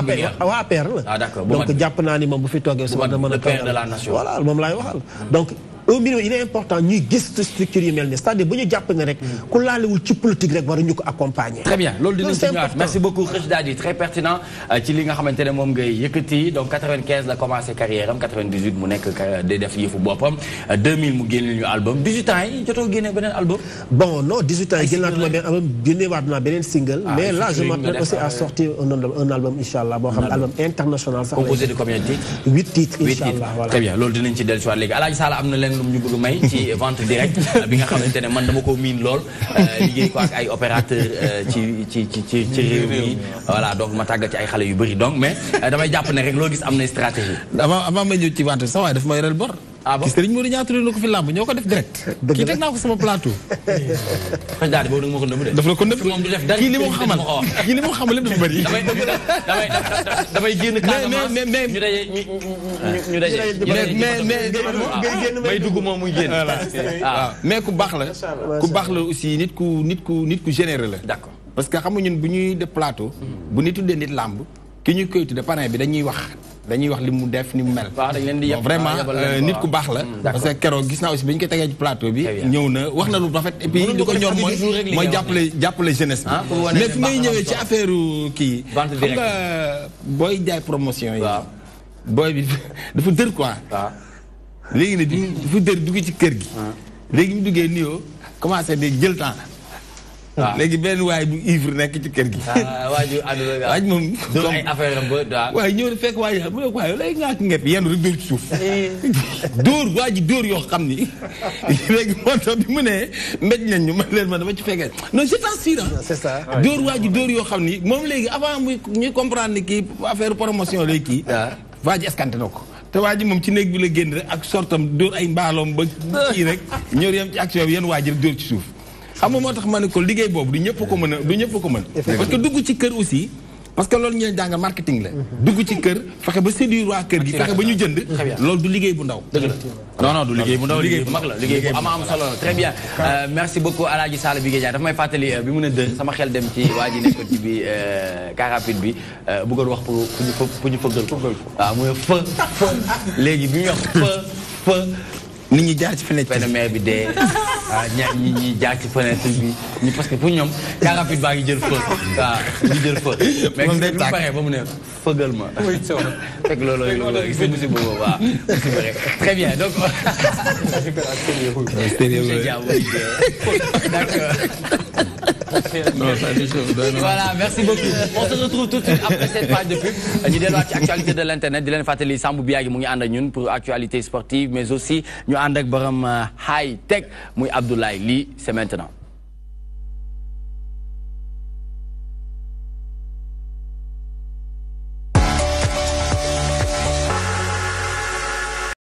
waa APR la. ah d'accord donc jàpp naa ni moom bu fi toogee suba dama mën a. le père de la nation. voilà moom laay waxal donc. au minimum il est important ñuy gis structure yu mel ni c'est-à-dire bu ñu jàpp ne rek ku laalewul ci politique rek waruñu ko accompagner. très bien loolu dinañ ci ñëwaat merci beaucoup Kheuch Dadi très pertinent ci li nga xamante ne moom ngay yëkkati donc 95 la commencé carrière am 98 mu nekk day def yëfu boppam 2000 mu génne ñu album 18 ans yi jotoo génne beneen album. bon non 18 ans yi génnaatuma beneen album génnewaat naa beneen single. mais là je m'apprête aussi à sortir un album inch'Allah boo xam ne album international sax. composé de combien de titres. 8 titres inch'Allah voilà. très bien loolu dinañ ci dellusiwaat léegi Alaaji Sall am na leen lu ñu bëgg may ci vente directe bi nga xamante ne man dama ko miin lool liggéey ko ak ay opérateur ci réew mi voilà donc ma tàggat ci ay xale yu bëri donc mais damay jàpp ne rek loo gis am na stratégie. avant ma ñëw ci vente sax waaye daf ma yoreel bor. ah bon Serigne Modou ñaata na ko fi làmb ñoo ko def direct. kii teg naa ko sama plateau. Kheuch Dadi boobu da nga ma ko nëbb de. daf la ko nëbb moom du def dara kii li ma ko xamal kii li ma ko xamal lépp dafa bëri. damay génn Casamance ñu daje may dugg moom muy génn. waaw mais ku baax la. ku baax la aussi nit ku généreux la. d'accord parce que xam nga ñun bu ñuy def plateau. bu ñu tuddee nit làmb ki ñu koy tuddee parrain bi dañuy wax li mu def ni mu mel. waaw dañ leen di yeb vraiment nit ku baax la. parce que keroog gis naa aussi bi ñu ko tegee ci plateau bi. ñëw na wax na lu rafet et puis li ko ñor mooy jàppale jeunesse bi. mais fi may ñëwee ci affaire kii. xam nga booy jaay promotion yi. booy bi dafa dër quoi. léegi nag dafa dër dugg ci kër gi. léegi mu duggee nuyoo commencé di jël temps. léegi benn waay bu ivre nekk ci kër gi. waaj moom. comme ay affaire am ba waaye ñëw na fekk waay mu ne ko waaye léegi ngaa ko ngepp yenn rek dóor ci suuf. dóor waa ji dóor yoo xam ni léegi moo tax bi mu ne mbéj nañ ñu man leen man dama ci fekkee non je t'assure. c'est ça dóor waa ji dóor yoo xam ni moom léegi avant muy ñuy comprendre ni kii affaire promotion lay kii. waa ji escanté na ko. te waa ji moom ci néeg bi la génn rek ak sortam dóor ay mbaaloom ba kii rek ñëw yem ci action bi yéen waa ji rek dóor ci suuf xam nga moo tax ma ne ko liggéey boobu du ñëpp ko mën a du ñëpp ko mën parce que dugg ci kër aussi parce que loolu ñu leen jàngal marketing la dugg ci kër fexe ba séduire waa kër gi fexe ba ñu jënd loolu du liggéey bu ndaw dëgg la non du liggéey bu ndaw liggéey bu mag la liggéey bu am solo la très bien merci beaucoup Alaaji Sall bi Guédiawaye dafa may fàttali bi mu ne dë sama xel dem ci waa ji nekkoon ci bi car rapide bi bëggoon wax pour ñu fëggal ko waaw mooy fë léegi bi muy wax fë nit ñi jaar ci fenêtre benn maire bi dee nit ñi jaar ci fenêtre bi ñu parce que pour ñoom car rapide baa ngi jël feu waaw ñu jël feu mais gis nga bu paree ba mu ne fëggal ma fekk loolu gis nga musiba boobu waaw musiba rek très bien donc voilà merci beaucoup on se retrouve tout de suite après cette page de pub ñu delluwaat ci actualité de l'internet di leen fàttali Sambou Biagui mu ngi ànd ak ñun pour actualité sportive mais aussi ñu ànd ak borom high tech muy Abdoulaye lii c'est maintenant